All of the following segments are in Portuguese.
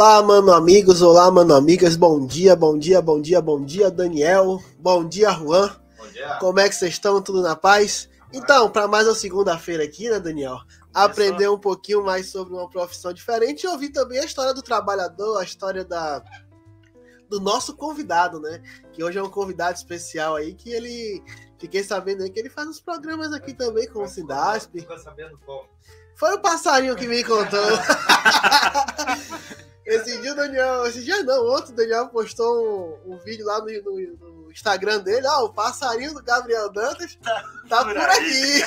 Olá, mano amigos, olá, mano amigas, bom dia, Daniel, bom dia, Juan. Bom dia. Como é que vocês estão? Tudo na paz? Então, para mais uma segunda-feira aqui, né, Daniel? Aprender um pouquinho mais sobre uma profissão diferente e ouvir também a história do trabalhador, a história do nosso convidado, né? Que hoje é um convidado especial aí, que ele... Fiquei sabendo aí que ele faz uns programas aqui também com o Sindasp. Ficou sabendo como? Foi o passarinho que me contou. Esse dia não, ontem o Daniel postou um vídeo lá no Instagram dele, o passarinho do Gabriel Dantas tá por aqui.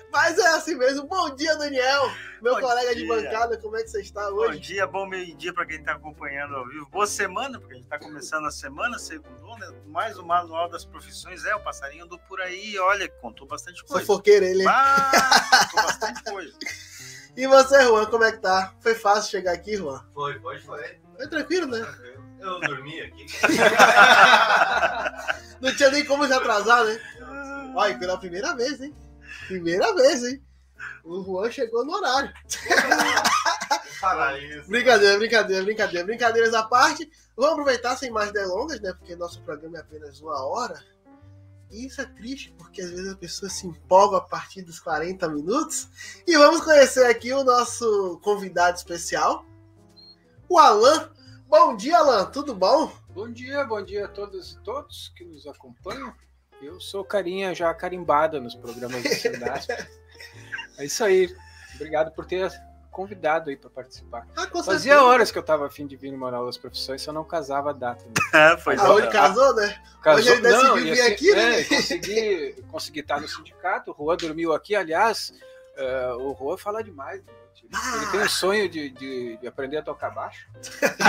Mas é assim mesmo. Bom dia, Daniel, meu colega de bancada, como é que você está hoje? Bom dia, bom meio-dia para quem está acompanhando ao vivo. Boa semana, porque a gente está começando a semana, segundo, né? Mais o Manual das Profissões, o passarinho do por aí, olha, contou bastante coisa. Fofoqueiro ele. Contou bastante coisa. E você, Juan, como é que tá? Foi fácil chegar aqui, Juan? Foi. Foi tranquilo, né? Eu dormi aqui. Não tinha nem como se atrasar, né? Olha, pela primeira vez, hein? O Juan chegou no horário. Fala isso. Brincadeiras à parte. Vamos aproveitar sem mais delongas, né? Porque nosso programa é apenas 1 hora. E isso é triste, porque às vezes a pessoa se empolga a partir dos 40 minutos. E vamos conhecer aqui o nosso convidado especial, o Alan. Bom dia, Alan. Tudo bom? Bom dia a todas e todos que nos acompanham. Eu sou carinha já carimbada nos programas do Sindasp. É isso aí. Obrigado por ter convidado aí para participar. Fazia horas que eu estava a fim de vir no Manual das Profissões, só não casava a data. Né? Hoje casou, né? Hoje ele decidiu vir aqui, né? Consegui estar no sindicato. O Juan dormiu aqui. Aliás, o Juan fala demais. Ele tem um sonho de aprender a tocar baixo.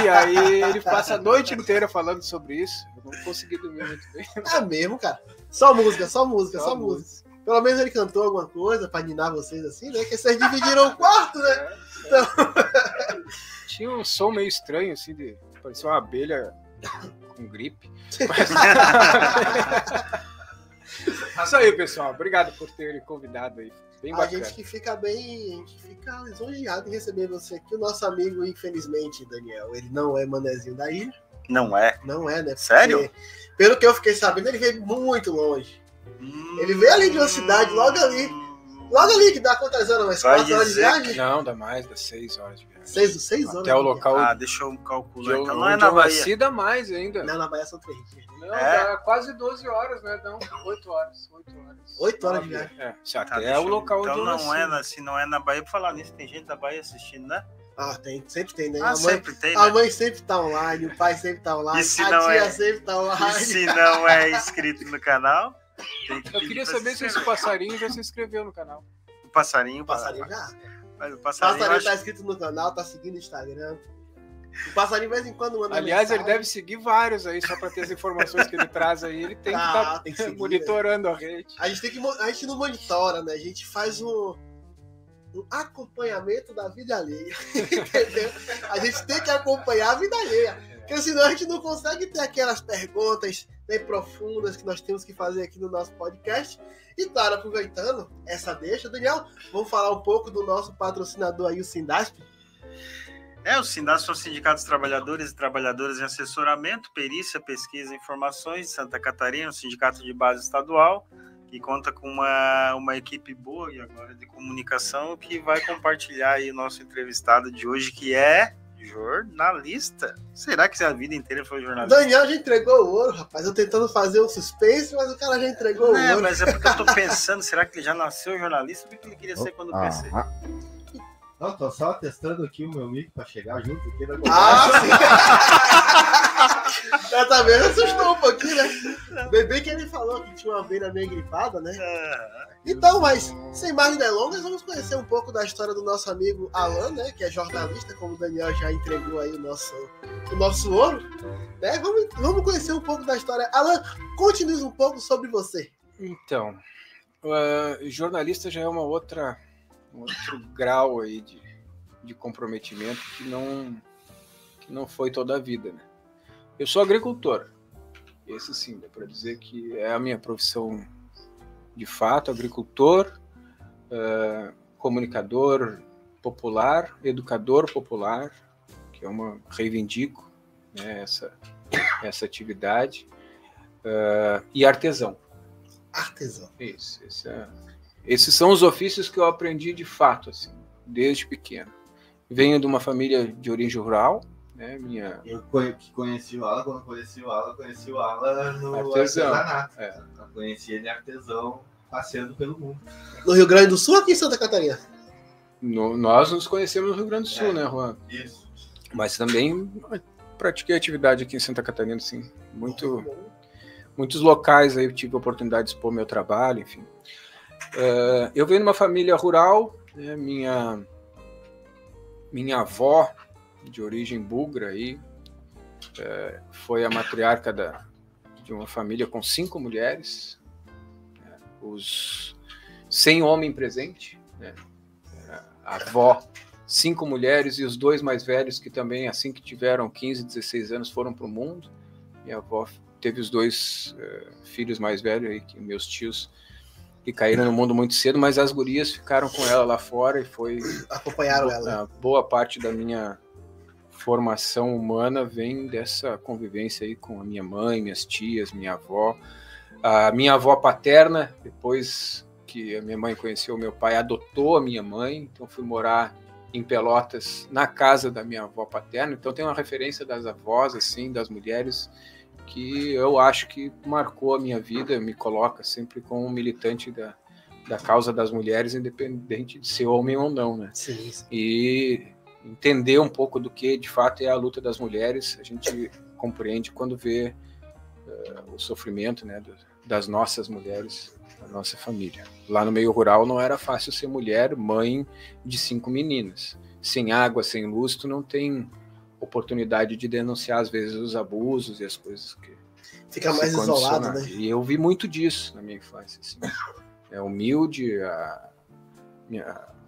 E aí ele passa a noite inteira falando sobre isso. Eu não consegui dormir muito bem. É mesmo, cara. Só música. Pelo menos ele cantou alguma coisa pra ninar vocês assim, né? Que vocês dividiram o quarto, né? Então... Tinha um som meio estranho, assim, parecia uma abelha com gripe. Isso aí, pessoal. Obrigado por terem convidado aí. Bem bacana. A gente fica lisonjeado em receber você aqui. O nosso amigo, infelizmente, Daniel, ele não é manezinho da ilha. Não é? Não é, né? Porque, sério? Pelo que eu fiquei sabendo, ele veio muito longe. Ele veio ali de uma cidade, logo ali, que dá quantas horas? Umas 4 horas de viagem? Não, dá mais, dá 6 horas de viagem. 6 horas? Até o local. Deixa eu calcular. Então não é na Bahia. Dá mais ainda. Não, na Bahia são 3 dias. Não, dá quase 12 horas, né? Não, 8 horas. 8 horas de viagem. É o local onde eu nasci. Então não é na Bahia. Por falar nisso, tem gente da Bahia assistindo, né? Sempre tem, né? Sempre tem, né? A mãe sempre tá online, o pai sempre tá online, a tia sempre tá online. E se não é inscrito no canal... Eu queria saber se esse passarinho já se inscreveu no canal. O passarinho já. Mas O passarinho tá inscrito no canal, tá seguindo o Instagram. O passarinho de vez em quando manda Aliás, mensagem. ele deve seguir vários aí, só para ter as informações que ele traz aí. Ele tem que estar monitorando, né? A rede. A gente não monitora, né? A gente faz um acompanhamento da vida alheia. Entendeu? A gente tem que acompanhar a vida alheia. Porque senão a gente não consegue ter aquelas perguntas bem profundas que nós temos que fazer aqui no nosso podcast. E claro, aproveitando essa deixa, Daniel, vamos falar um pouco do nosso patrocinador aí, o Sindasp. O Sindasp são sindicatos de trabalhadores e trabalhadoras em assessoramento, perícia, pesquisa e informações de Santa Catarina, um sindicato de base estadual, que conta com uma equipe boa e agora de comunicação, que vai compartilhar aí o nosso entrevistado de hoje, que é jornalista. Será que a vida inteira foi jornalista? Daniel já entregou o ouro, rapaz. Eu tentando fazer um suspense, mas o cara já entregou o ouro. Mas é porque eu tô pensando, será que ele já nasceu jornalista? O que ele queria ser quando crescer? Não, tô só testando aqui o meu mic pra chegar junto aqui na sim! Já tá vendo? Assustou um pouquinho, né? Bem que ele falou que tinha uma veia meio gripada, né? Então, mas sem mais delongas, vamos conhecer um pouco da história do nosso amigo Alan, né? Que é jornalista, como o Daniel já entregou aí o nosso ouro. Né? Vamos conhecer um pouco da história. Alan, conte-nos um pouco sobre você. Então, jornalista já é um outro grau aí de comprometimento que não foi toda a vida, né? Eu sou agricultor. Esse sim, dá para dizer que é a minha profissão de fato, agricultor, comunicador, popular, educador popular, que é reivindico, né, essa atividade, e artesão. Artesão. Isso. Esses são os ofícios que eu aprendi de fato, assim, desde pequeno. Venho de uma família de origem rural, né? Eu que conheci o Alan, quando conheci o Alan no artesão. Artesanato. Eu conheci ele artesão, passeando pelo mundo. No Rio Grande do Sul ou aqui em Santa Catarina? Nós nos conhecemos no Rio Grande do Sul, né, Juan? Isso. Mas também pratiquei atividade aqui em Santa Catarina, assim, muitos locais aí eu tive a oportunidade de expor meu trabalho, enfim. Eu venho de uma família rural, né, minha avó, de origem búlgara, aí, foi a matriarca de uma família com 5 mulheres, sem homem presente, né, a avó, 5 mulheres e os 2 mais velhos, que também, assim que tiveram 15, 16 anos, foram para o mundo. Minha avó teve os 2 filhos mais velhos, aí, que meus tios, que caíram no mundo muito cedo, mas as gurias ficaram com ela lá fora e acompanharam ela. Boa parte da minha formação humana vem dessa convivência aí com a minha mãe, minhas tias, minha avó. A minha avó paterna, depois que a minha mãe conheceu o meu pai, adotou a minha mãe, então fui morar em Pelotas, na casa da minha avó paterna. Então tem uma referência das avós, assim, das mulheres, que eu acho que marcou a minha vida, me coloca sempre como um militante da causa das mulheres, independente de ser homem ou não, né? Sim. E entender um pouco do que, de fato, é a luta das mulheres, a gente compreende quando vê o sofrimento, né, das nossas mulheres, da nossa família. Lá no meio rural não era fácil ser mulher, mãe de 5 meninas. Sem água, sem luz, tu não tem oportunidade de denunciar, às vezes, os abusos e as coisas que... Fica mais isolado, né? E eu vi muito disso na minha infância. Assim. Humilde,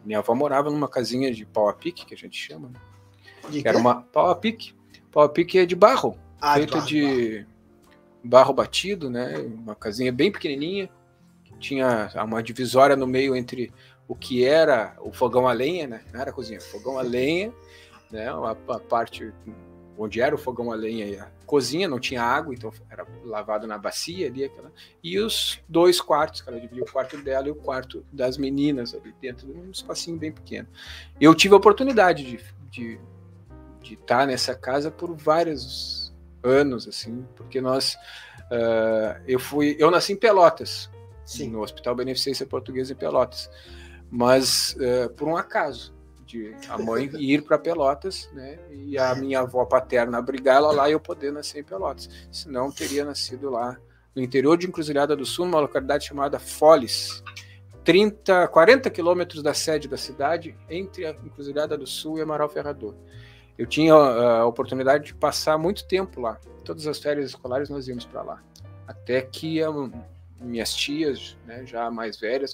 minha avó morava numa casinha de pau a pique, que a gente chama. Né? Que era uma pau a pique. Pau a pique é de barro, feita de barro batido, né? Uma casinha bem pequenininha, que tinha uma divisória no meio entre o que era o fogão a lenha, né? Não era a cozinha, fogão a lenha, né? A parte onde era o fogão a lenha e a cozinha, não tinha água, então era lavado na bacia ali, e os 2 quartos, que ela dividia o quarto dela e o quarto das meninas ali dentro, num espacinho bem pequeno. Eu tive a oportunidade de estar nessa casa por vários anos, assim, porque eu nasci em Pelotas, sim, no Hospital Beneficência Portuguesa em Pelotas, mas por um acaso, de a mãe ir para Pelotas, né, e a minha avó paterna abrigar ela lá e eu poder nascer em Pelotas. Senão teria nascido lá no interior de Encruzilhada do Sul, numa localidade chamada Foles, 40 quilômetros da sede da cidade, entre a Encruzilhada do Sul e Amaral Ferrador. Eu tinha a oportunidade de passar muito tempo lá. Todas as férias escolares nós íamos para lá. Até que minhas tias, né, já mais velhas,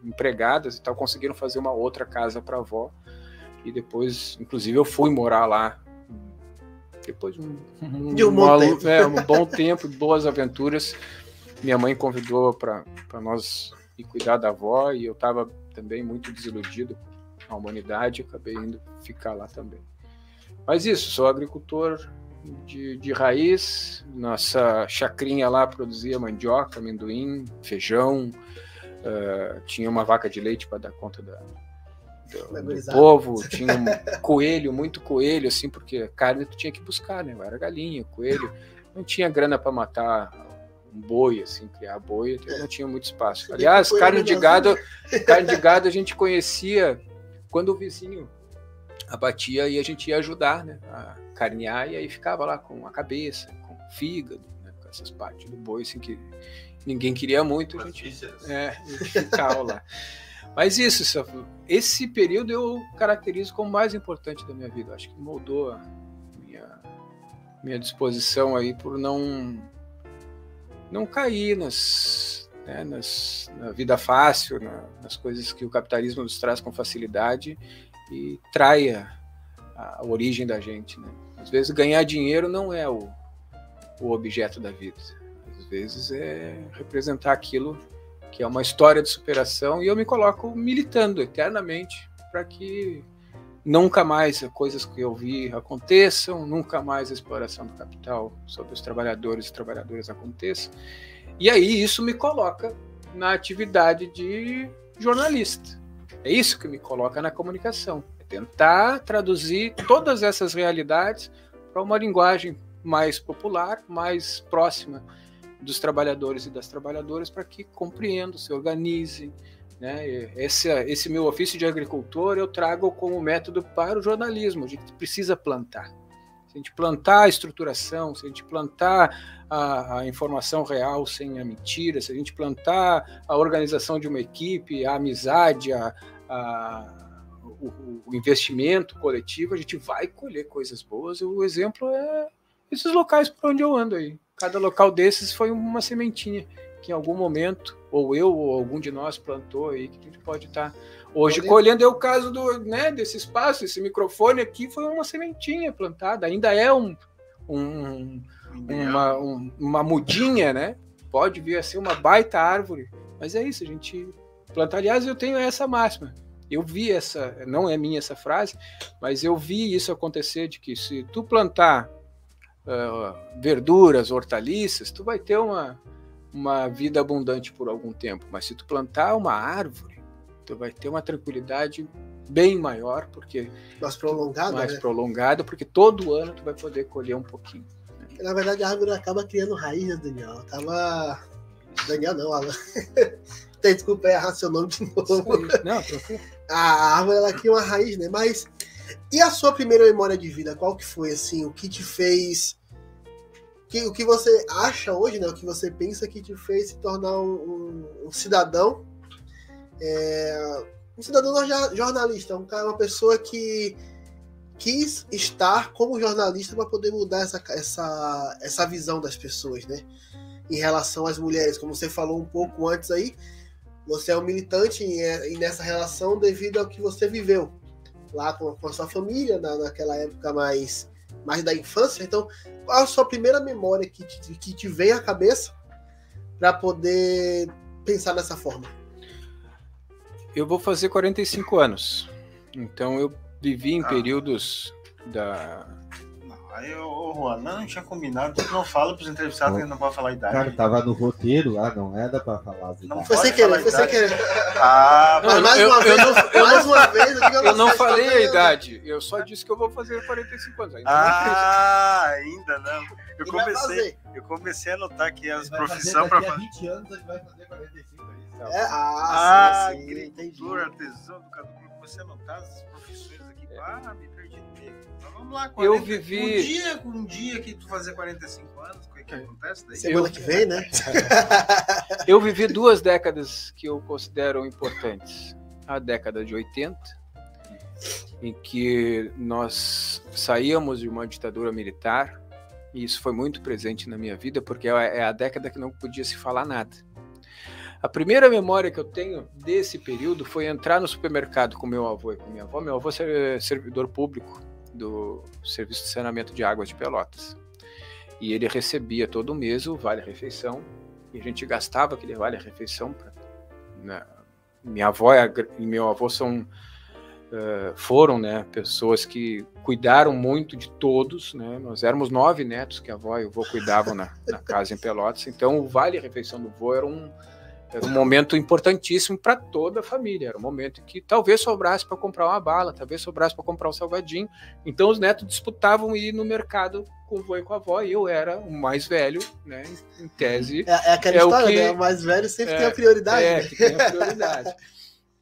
empregadas e tal, conseguiram fazer uma outra casa para a avó, e depois, inclusive, eu fui morar lá depois de um bom tempo, boas aventuras. Minha mãe convidou para nós ir cuidar da avó, e eu estava também muito desiludido com a humanidade, acabei indo ficar lá também. Mas isso, sou agricultor de raiz, nossa chacrinha lá produzia mandioca, amendoim, feijão, tinha uma vaca de leite para dar conta do povo, tinha muito coelho, assim, porque carne tu tinha que buscar, né? Era galinha, coelho, não tinha grana para matar um boi, assim, criar boi, não tinha muito espaço. Aliás, carne de gado a gente conhecia quando o vizinho abatia e a gente ia ajudar, né, a carnear, e aí ficava lá com a cabeça, com o fígado, né, com essas partes do boi, assim, que ninguém queria muito, a gente ficava lá. Mas esse período eu caracterizo como o mais importante da minha vida. Acho que moldou a minha disposição aí por não cair na vida fácil, nas coisas que o capitalismo nos traz com facilidade e trai a origem da gente, né? Às vezes ganhar dinheiro não é o objeto da vida. Às vezes é representar aquilo que é uma história de superação, e eu me coloco militando eternamente para que nunca mais coisas que eu vi aconteçam, nunca mais a exploração do capital sobre os trabalhadores e trabalhadoras aconteça. E aí isso me coloca na atividade de jornalista. É isso que me coloca na comunicação. É tentar traduzir todas essas realidades para uma linguagem mais popular, mais próxima dos trabalhadores e das trabalhadoras, para que compreendam, se organizem, né? Esse meu ofício de agricultor eu trago como método para o jornalismo. A gente precisa plantar. Se a gente plantar a estruturação, se a gente plantar a informação real sem a mentira, se a gente plantar a organização de uma equipe, a amizade, o investimento coletivo, a gente vai colher coisas boas. O exemplo é esses locais por onde eu ando aí. Cada local desses foi uma sementinha que em algum momento, ou eu ou algum de nós plantou aí, que a gente pode estar hoje colhendo. É o caso desse espaço, esse microfone aqui foi uma sementinha plantada, ainda é uma mudinha, né? Pode vir a ser uma baita árvore, mas é isso, a gente planta. Aliás, eu tenho essa máxima, eu vi não é minha essa frase, mas eu vi isso acontecer, de que se tu plantar verduras, hortaliças, tu vai ter uma vida abundante por algum tempo, mas se tu plantar uma árvore, tu vai ter uma tranquilidade bem maior, porque mais prolongada, porque todo ano tu vai poder colher um pouquinho, né? Na verdade, a árvore acaba criando raiz, né, Daniel? Daniel não, Alan. Desculpa, errar seu nome de novo. Não, tranquilo. A árvore, ela cria uma raiz, né? Mas e a sua primeira memória de vida? Qual que foi, assim, o que te fez... O que você acha hoje, né? O que você pensa que te fez se tornar um cidadão, um cidadão jornalista, uma pessoa que quis estar como jornalista para poder mudar essa visão das pessoas, né? Em relação às mulheres, como você falou um pouco antes aí, você é um militante e nessa relação devido ao que você viveu lá com a sua família, naquela época mais da infância. Então, qual a sua primeira memória que te vem à cabeça para poder pensar dessa forma? Eu vou fazer 45 anos, então eu vivi em períodos da... Aí o Juan, não tinha combinado, tu não fala pros entrevistados que não pode falar a idade. Cara, tava no roteiro lá, não era pra falar as idades. Foi sem querer. Mas mais uma vez, eu não falei a idade, eu só disse que eu vou fazer 45 anos. Ainda não. Eu comecei a notar aqui as profissões para fazer. 20 anos a gente vai fazer 45 aí. Sim, agricultor, artesão, educador. Eu comecei a notar as profissões aqui. Me perdi no meio. Então vamos lá, 40. Eu vivi... Um dia que tu fazer 45 anos, o que acontece daí? Semana que vem, né? Eu vivi 2 décadas que eu considero importantes. A década de 80, em que nós saíamos de uma ditadura militar, e isso foi muito presente na minha vida, porque é a década que não podia se falar nada. A primeira memória que eu tenho desse período foi entrar no supermercado com meu avô e com minha avó. Meu avô é servidor público do Serviço de Saneamento de Águas de Pelotas. E ele recebia todo mês o vale-refeição, e a gente gastava aquele vale-refeição. Minha avó e meu avô foram, né, pessoas que cuidaram muito de todos, né? Nós éramos 9 netos que a avó e o avô cuidavam na casa em Pelotas. Então o vale-refeição do avô era um momento importantíssimo para toda a família. Era um momento em que talvez sobrasse para comprar uma bala, talvez sobrasse para comprar um salgadinho. Então os netos disputavam ir no mercado com o avô e com a avó, e eu era o mais velho, né? Em tese. É aquela história, né? O mais velho sempre tem a prioridade. Né? Que tem a prioridade.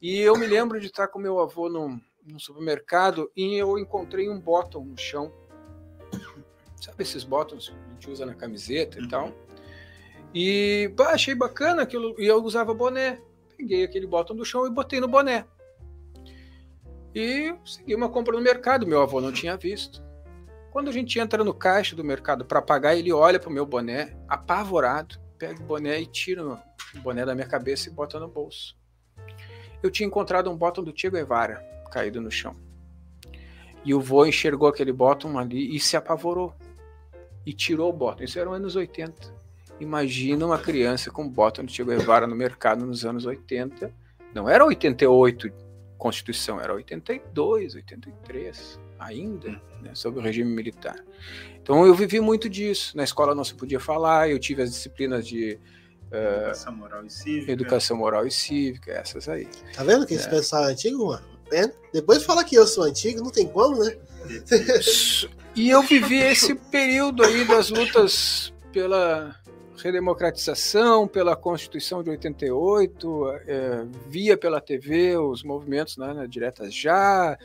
E eu me lembro de estar com meu avô no supermercado e eu encontrei um bottom no chão. Sabe esses bottoms que a gente usa na camiseta e tal? E achei bacana aquilo, e eu usava boné. Peguei aquele bottom do chão e botei no boné. E segui uma compra no mercado, meu avô não tinha visto. Quando a gente entra no caixa do mercado para pagar, ele olha para o meu boné, apavorado, pega o boné e tira o boné da minha cabeça e bota no bolso. Eu tinha encontrado um bottom do Che Guevara caído no chão. E o vô enxergou aquele bottom ali e se apavorou. E tirou o bottom. Isso era nos anos 80. Imagina uma criança com bottom do Che Guevara no mercado nos anos 80. Não era 88, Constituição era 82, 83 ainda, né, sob o regime militar. Então eu vivi muito disso. Na escola não se podia falar, eu tive as disciplinas de Educação moral e cívica. Educação moral e cívica, essas aí. Tá vendo que esse pessoal é antigo, mano? Depois fala que eu sou antigo, não tem como, né? E eu vivi esse período aí das lutas pela redemocratização, pela Constituição de 88, via pela TV os movimentos, né, Diretas Já,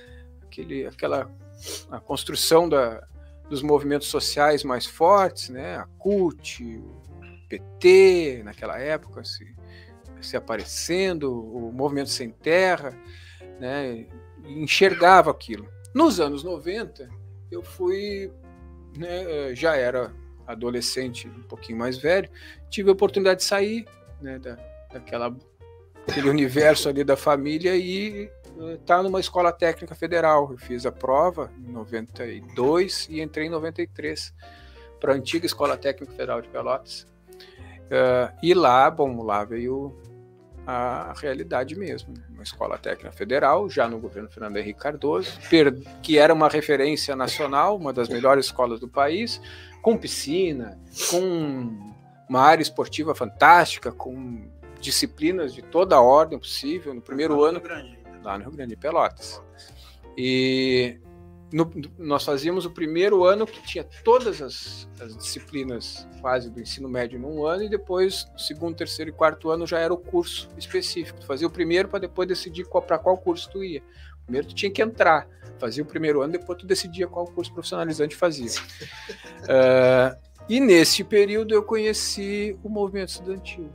a construção dos movimentos sociais mais fortes, né, a CUT, o PT, naquela época, se aparecendo, o Movimento Sem Terra, né, enxergava aquilo. Nos anos 90, eu fui, né, já era adolescente, um pouquinho mais velho, tive a oportunidade de sair, né, daquele universo ali da família e estar numa escola técnica federal. Eu fiz a prova em 92 e entrei em 93 para a antiga Escola Técnica Federal de Pelotas. E lá veio a realidade mesmo, né? Uma escola técnica federal, já no governo Fernando Henrique Cardoso, que era uma referência nacional, uma das melhores escolas do país, com piscina, com uma área esportiva fantástica, com disciplinas de toda a ordem possível. No primeiro ano, lá no Rio Grande, Pelotas. E nós fazíamos o primeiro ano que tinha todas as disciplinas quase do ensino médio num ano, e depois, no segundo, terceiro e quarto ano, já era o curso específico. Tu fazia o primeiro para depois decidir para qual curso tu ia. Primeiro tu tinha que entrar, fazia o primeiro ano, depois tu decidia qual curso profissionalizante fazia. E nesse período eu conheci o movimento estudantil.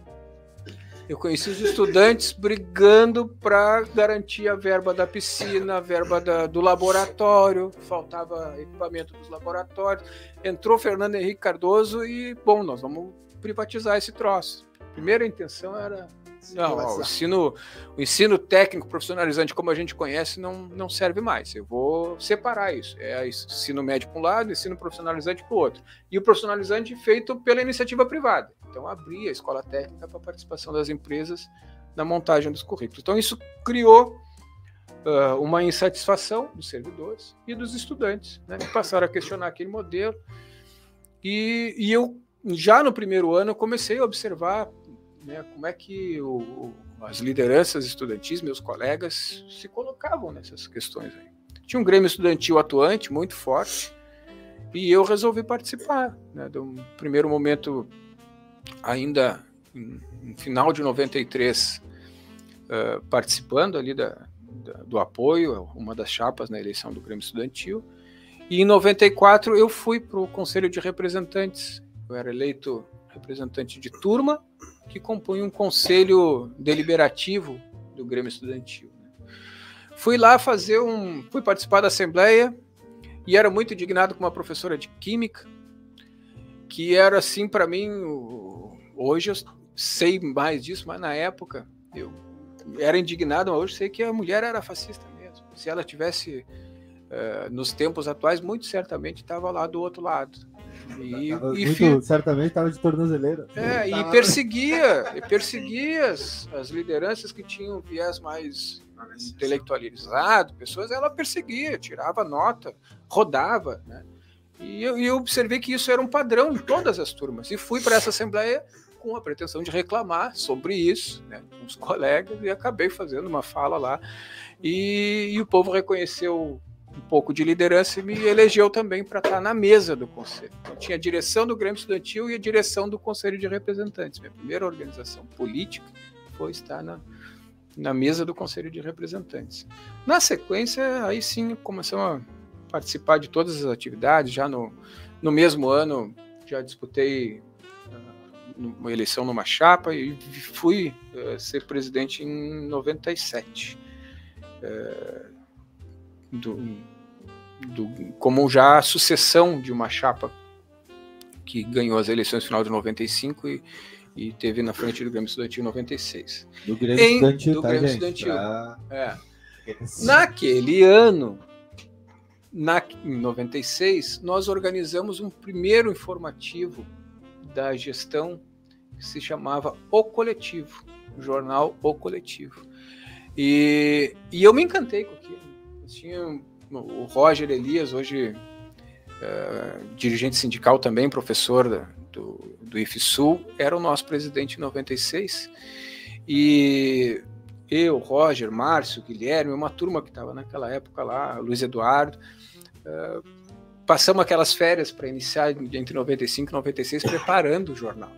Eu conheci os estudantes brigando para garantir a verba da piscina, a verba do laboratório, faltava equipamento dos laboratórios. Entrou Fernando Henrique Cardoso e, bom, nós vamos privatizar esse troço. A primeira intenção era, não, o ensino técnico profissionalizante como a gente conhece não serve mais. Eu vou separar isso. É ensino médio para um lado, ensino profissionalizante para o outro. E o profissionalizante feito pela iniciativa privada. Então, abria a escola técnica para a participação das empresas na montagem dos currículos. Então, isso criou uma insatisfação dos servidores e dos estudantes, né, que passaram a questionar aquele modelo. E eu, já no primeiro ano, eu comecei a observar, né, como é que as lideranças estudantis, meus colegas, se colocavam nessas questões aí. Tinha um grêmio estudantil atuante, muito forte, e eu resolvi participar, né, de um primeiro momento, ainda no final de 93, participando ali do apoio, uma das chapas na eleição do Grêmio Estudantil, e em 94 eu fui para o Conselho de Representantes. Eu era eleito representante de turma que compunha um conselho deliberativo do Grêmio Estudantil. Fui lá fui participar da assembleia e era muito indignado com uma professora de química, que era assim para mim, hoje eu sei mais disso, mas na época eu era indignado, mas hoje sei que a mulher era fascista mesmo. Se ela tivesse nos tempos atuais, muito certamente estava lá do outro lado. Certamente estava de tornozeleira. E perseguia as lideranças que tinham viés mais intelectualizado, pessoas, ela perseguia, tirava nota, rodava, né? E eu observei que isso era um padrão em todas as turmas. E fui para essa assembleia com a pretensão de reclamar sobre isso, né, com os colegas, e acabei fazendo uma fala lá. E o povo reconheceu um pouco de liderança e me elegeu também para estar na mesa do conselho. Então, tinha a direção do Grêmio Estudantil e a direção do Conselho de Representantes. Minha primeira organização política foi estar na mesa do Conselho de Representantes. Na sequência, aí sim, começamos a participar de todas as atividades. Já no mesmo ano, já disputei uma eleição numa chapa e fui ser presidente em 97. Como já a sucessão de uma chapa que ganhou as eleições no final de 95 e teve na frente do Grêmio Estudantil em 96. Do Grêmio Estudantil, do Grêmio Estudantil. Naquele ano, em 96, nós organizamos um primeiro informativo da gestão que se chamava O Coletivo, o jornal O Coletivo. E eu me encantei com aquilo. Tinha o Roger Elias, hoje dirigente sindical também, professor do IFSUL, era o nosso presidente em 96. E eu, Roger, Márcio, Guilherme, uma turma que estava naquela época lá, Luiz Eduardo, passamos aquelas férias para iniciar entre 95 e 96 preparando o jornal.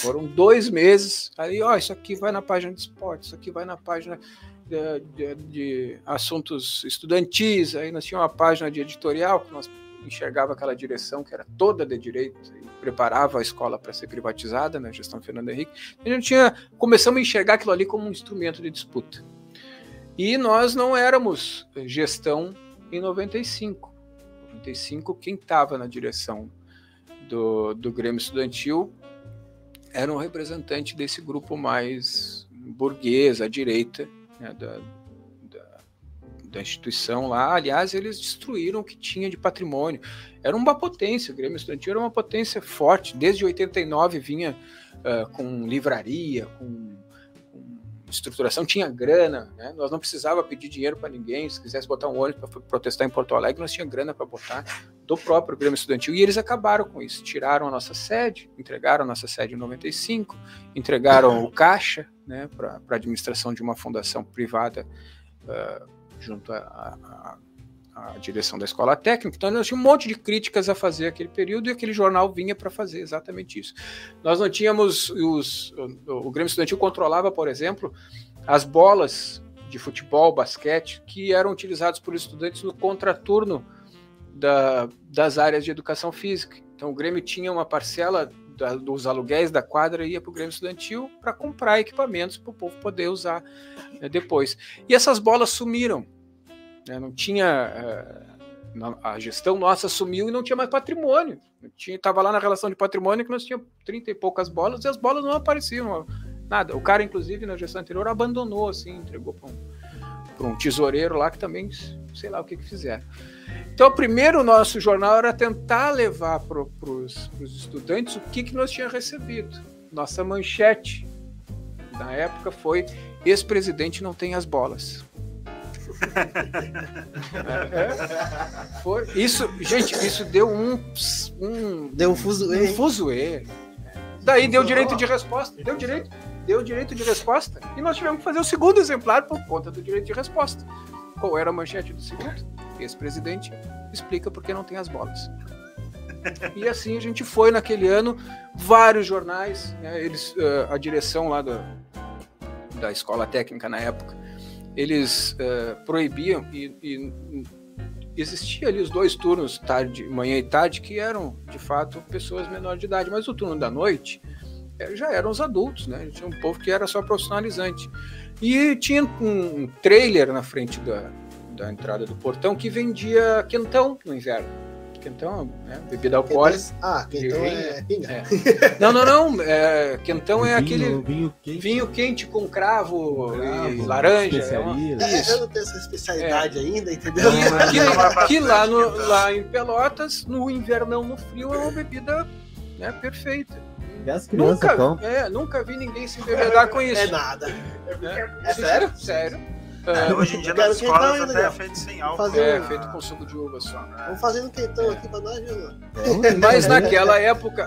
Foram 2 meses, aí isso aqui vai na página de esporte, isso aqui vai na página de assuntos estudantis, aí nós tínhamos uma página de editorial que nós enxergava aquela direção que era toda de direito e preparava a escola para ser privatizada, na gestão Fernando Henrique. A gente começamos a enxergar aquilo ali como um instrumento de disputa. E nós não éramos gestão em 95. Em 95, quem estava na direção do Grêmio Estudantil era um representante desse grupo mais burguês, à direita, né, da instituição lá. Aliás, eles destruíram o que tinha de patrimônio. Era uma potência, o Grêmio Estudantil era uma potência forte. Desde 89 vinha com livraria, com estruturação, tinha grana, né? Nós não precisava pedir dinheiro para ninguém. Se quisesse botar um ônibus para protestar em Porto Alegre, nós tinha grana para botar do próprio Grêmio Estudantil. E eles acabaram com isso. Tiraram a nossa sede, entregaram a nossa sede em 95, entregaram o caixa, né, para a administração de uma fundação privada junto à direção da escola técnica. Então nós tínhamos um monte de críticas a fazer aquele período e aquele jornal vinha para fazer exatamente isso. Nós não tínhamos o Grêmio Estudantil controlava, por exemplo, as bolas de futebol, basquete, que eram utilizadas por estudantes no contraturno das áreas de educação física. Então o Grêmio tinha uma parcela dos aluguéis da quadra, ia para o Grêmio Estudantil para comprar equipamentos para o povo poder usar depois. E essas bolas sumiram. Não tinha... a gestão nossa sumiu e não tinha mais patrimônio. Estava lá na relação de patrimônio que nós tínhamos 30 e poucas bolas e as bolas não apareciam. Nada. O cara, inclusive, na gestão anterior, abandonou, assim, entregou para um tesoureiro lá que também, sei lá o que fizeram. Então, primeiro o nosso jornal era tentar levar para os estudantes o que nós tínhamos recebido. Nossa manchete, na época, foi: ex-presidente não tem as bolas. Foi. Isso, gente, isso deu deu um fuzuê. Daí deu direito de resposta. Deu direito de resposta. E nós tivemos que fazer o segundo exemplar por conta do direito de resposta. Qual era a manchete do segundo? Ex-presidente explica por que não tem as bolas. E assim a gente foi naquele ano, vários jornais, né, a direção lá da escola técnica na época, eles proibiam e existia ali os 2 turnos, manhã e tarde, que eram de fato pessoas menores de idade, mas o turno da noite já eram os adultos, né? Tinha um povo que era só profissionalizante. E tinha um trailer na frente da entrada do portão que vendia quentão no inverno. Quentão, né? Bebida alcoólica. Quentão é pinga. Não. Quentão é aquele vinho quente com cravo e laranja. Eu não tenho essa especialidade ainda, entendeu? Que lá em Pelotas, no invernão, no frio, é uma bebida, né, perfeita. E as crianças nunca vi ninguém se embebedar com isso. É nada. É sério? Sério. Hoje em dia nas escolas até é feito sem álcool. Feito com suco de uva só. Vamos fazer um quentão aqui para nós, viu? Mas naquela época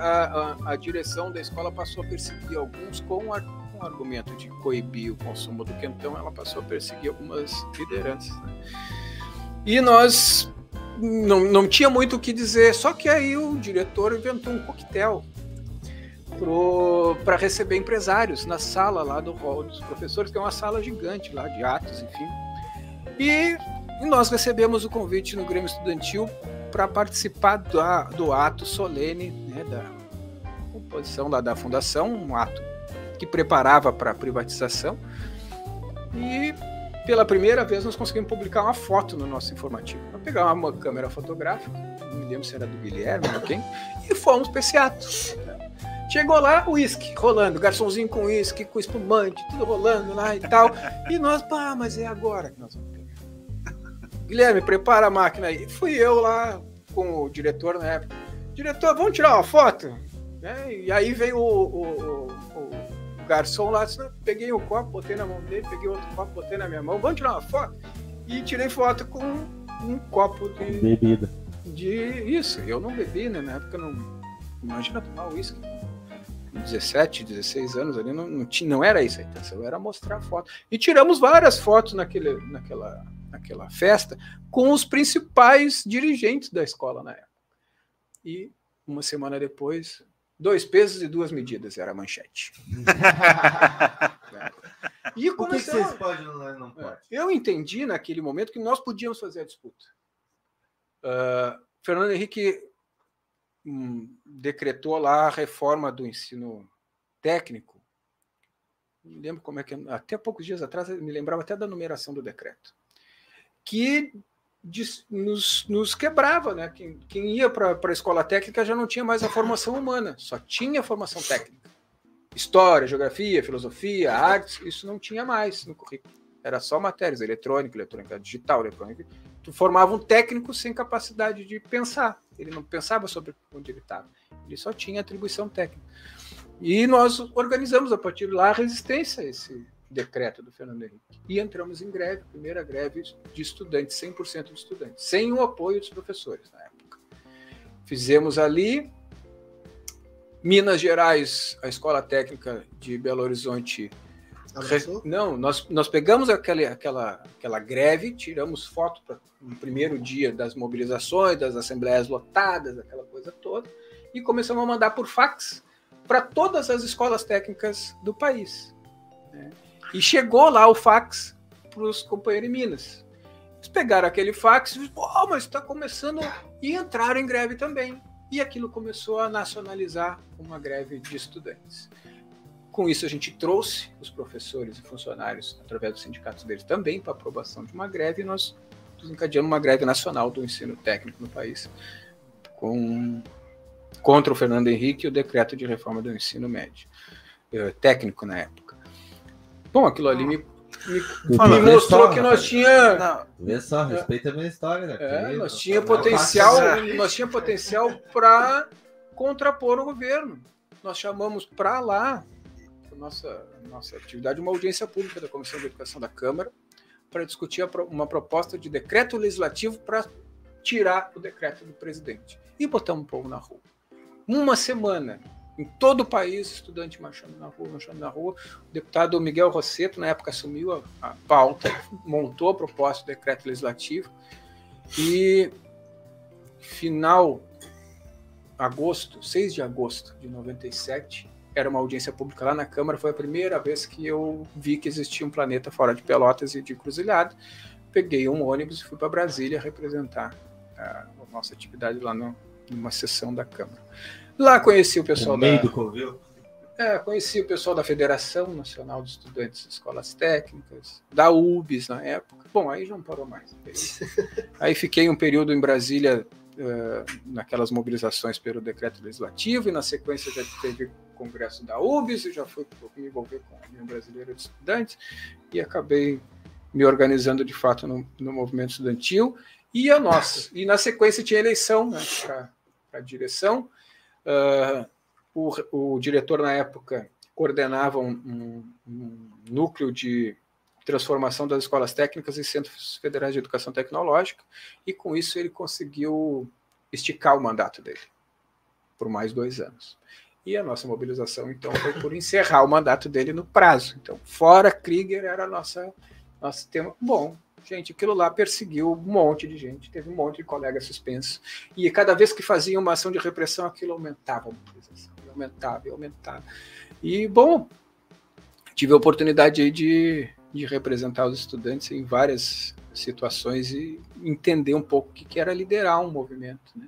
a direção da escola passou a perseguir alguns com o argumento de coibir o consumo do quentão. Ela passou a perseguir algumas lideranças, né? E nós não tinha muito o que dizer, só que aí o diretor inventou um coquetel para receber empresários na sala lá do hall dos professores, que é uma sala gigante lá de atos, enfim. E nós recebemos o convite no Grêmio Estudantil para participar do ato solene, né, da composição lá da fundação, um ato que preparava para a privatização. E pela primeira vez nós conseguimos publicar uma foto no nosso informativo. Nós pegamos uma câmera fotográfica, não me lembro se era do Guilherme ou quem, e fomos para esse ato. Chegou lá, uísque rolando, garçomzinho com uísque, com espumante, tudo rolando lá e tal. E nós, mas é agora que nós vamos pegar. Guilherme, prepara a máquina aí. Fui eu lá com o diretor na época. Diretor, vamos tirar uma foto? E aí veio o garçom lá, peguei um copo, botei na mão dele, peguei outro copo, botei na minha mão, vamos tirar uma foto? E tirei foto com um copo de bebida. Isso, eu não bebi, né? Na época não. Imagina tomar uísque. 17, 16 anos ali, não era isso a intenção, era mostrar foto. E tiramos várias fotos naquela festa com os principais dirigentes da escola na época. E uma semana depois, 2 pesos e 2 medidas era a manchete. E o que vocês podem ou não podem? Eu entendi naquele momento que nós podíamos fazer a disputa. Fernando Henrique decretou lá a reforma do ensino técnico. Me lembro como é que... Até poucos dias atrás, eu me lembrava até da numeração do decreto. Que nos quebrava, né? Quem ia para a escola técnica já não tinha mais a formação humana, só tinha a formação técnica. História, geografia, filosofia, artes, isso não tinha mais no currículo. Era só matérias, eletrônica digital, eletrônica. Tu formava um técnico sem capacidade de pensar. Ele não pensava sobre onde ele estava. Ele só tinha atribuição técnica. E nós organizamos, a partir de lá, a resistência a esse decreto do Fernando Henrique. E entramos em greve, primeira greve de estudantes, 100% de estudantes, sem o apoio dos professores na época. Fizemos ali, Minas Gerais, a Escola Técnica de Belo Horizonte. Não, nós pegamos aquela greve, tiramos foto no primeiro dia das mobilizações, das assembleias lotadas, aquela coisa toda, e começamos a mandar por fax para todas as escolas técnicas do país. Né? E chegou lá o fax para os companheiros em Minas. Eles pegaram aquele fax e disseram, mas está começando, e entraram em greve também. E aquilo começou a nacionalizar uma greve de estudantes. Com isso, a gente trouxe os professores e funcionários, através dos sindicatos deles, também para aprovação de uma greve, e nós desencadeamos uma greve nacional do ensino técnico no país, contra o Fernando Henrique e o decreto de reforma do ensino médio, técnico na época. Bom, aquilo ali me mostrou que nós tinha... Vê só, respeita a minha história. Né? Nós tinha potencial para contrapor o governo. Nós chamamos para lá, nossa atividade, uma audiência pública da Comissão de Educação da Câmara para discutir uma proposta de decreto legislativo para tirar o decreto do presidente. E botamos o povo na rua. Uma semana, em todo o país, estudante marchando na rua. O deputado Miguel Rosseto, na época, assumiu a pauta, montou a proposta do decreto legislativo e final 6 de agosto de 97, era uma audiência pública lá na Câmara, foi a primeira vez que eu vi que existia um planeta fora de Pelotas e de Cruzilhada. Peguei um ônibus e fui para Brasília representar a nossa atividade lá numa sessão da Câmara. Lá conheci o pessoal conheci o pessoal da Federação Nacional de Estudantes de Escolas Técnicas, da UBS na época. Bom, aí já não parou mais. Aí fiquei um período em Brasília, naquelas mobilizações pelo decreto legislativo, e na sequência já teve o congresso da UBS, e já fui me envolver com a União Brasileira de Estudantes, e acabei me organizando de fato no movimento estudantil, e na sequência tinha eleição, né, para a direção. O diretor na época coordenava um núcleo de transformação das escolas técnicas em centros federais de educação tecnológica, e com isso ele conseguiu esticar o mandato dele por mais 2 anos. E a nossa mobilização, então, foi por encerrar o mandato dele no prazo. Então, fora Krieger, era nosso tema. Bom, gente, aquilo lá perseguiu um monte de gente, teve um monte de colegas suspensos, e cada vez que fazia uma ação de repressão, aquilo aumentava a mobilização, aumentava. E, bom, tive a oportunidade aí de representar os estudantes em várias situações e entender um pouco o que era liderar um movimento, né?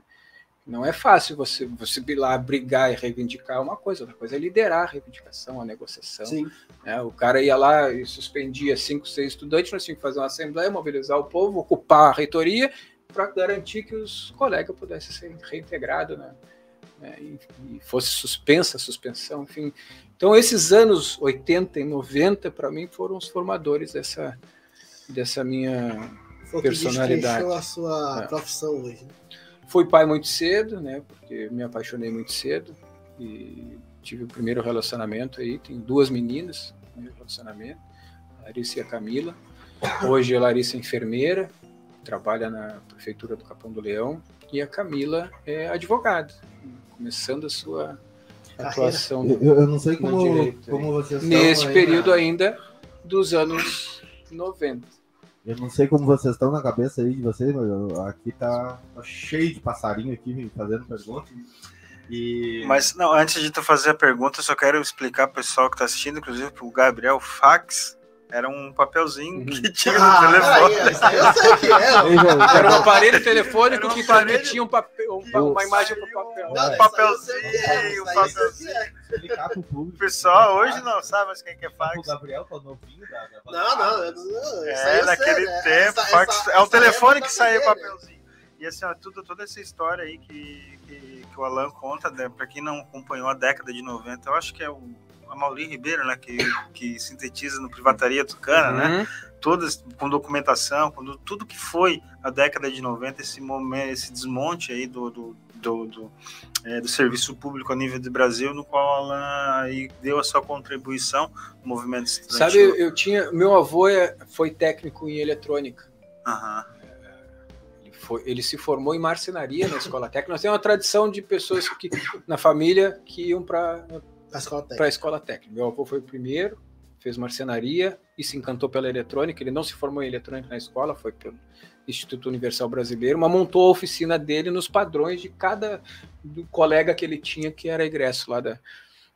Não é fácil você ir lá brigar e reivindicar uma coisa, outra coisa é liderar a reivindicação, a negociação. Sim. Né? O cara ia lá e suspendia 5, 6 estudantes, nós tínhamos que fazer uma assembleia, mobilizar o povo, ocupar a reitoria para garantir que os colegas pudessem ser reintegrados, né? E fosse suspensa a suspensão, enfim. Então, esses anos 80 e 90, para mim, foram os formadores dessa minha personalidade. Foi a sua profissão hoje, né? Fui pai muito cedo, né? Porque me apaixonei muito cedo. e tive o primeiro relacionamento aí, tenho 2 meninas, primeiro relacionamento, a Larissa e a Camila. Hoje a Larissa é enfermeira, trabalha na prefeitura do Capão do Leão, e a Camila é advogada, começando a sua atuação eu não sei como direito, vocês nesse estão período ainda dos anos 90. Eu não sei como vocês estão na cabeça aí de vocês, mas aqui tá cheio de passarinho aqui fazendo perguntas. Mas não, antes de tu fazer a pergunta, eu só quero explicar pro pessoal que está assistindo, inclusive pro Gabriel, fax era um papelzinho que tinha no telefone. Eu sei que é. Era um aparelho telefônico que tinha um papel, uma imagem para papel. Um papelzinho, Explicar pro público. O pessoal hoje não sabe mais quem é fax. O Gabriel, que é o novinho da Não. É, naquele tempo, fax é o telefone que saiu o papelzinho. E assim, ó, toda essa história aí que o Alan conta, né, para quem não acompanhou a década de 90, eu acho que é a Mauri Ribeiro, né, que sintetiza no Privataria Tucana, né, todas com documentação, tudo que foi a década de 90, esse momento, esse desmonte aí do serviço público a nível do Brasil, no qual a Alan aí deu a sua contribuição no movimento estudantil. Sabe, meu avô foi técnico em eletrônica. Ele se formou em marcenaria na escola técnica. Nós temos uma tradição de pessoas na família que iam para a escola técnica. Meu avô foi o primeiro, fez marcenaria e se encantou pela eletrônica. Ele não se formou em eletrônica na escola, foi pelo Instituto Universal Brasileiro, mas montou a oficina dele nos padrões de cada colega que ele tinha, que era egresso lá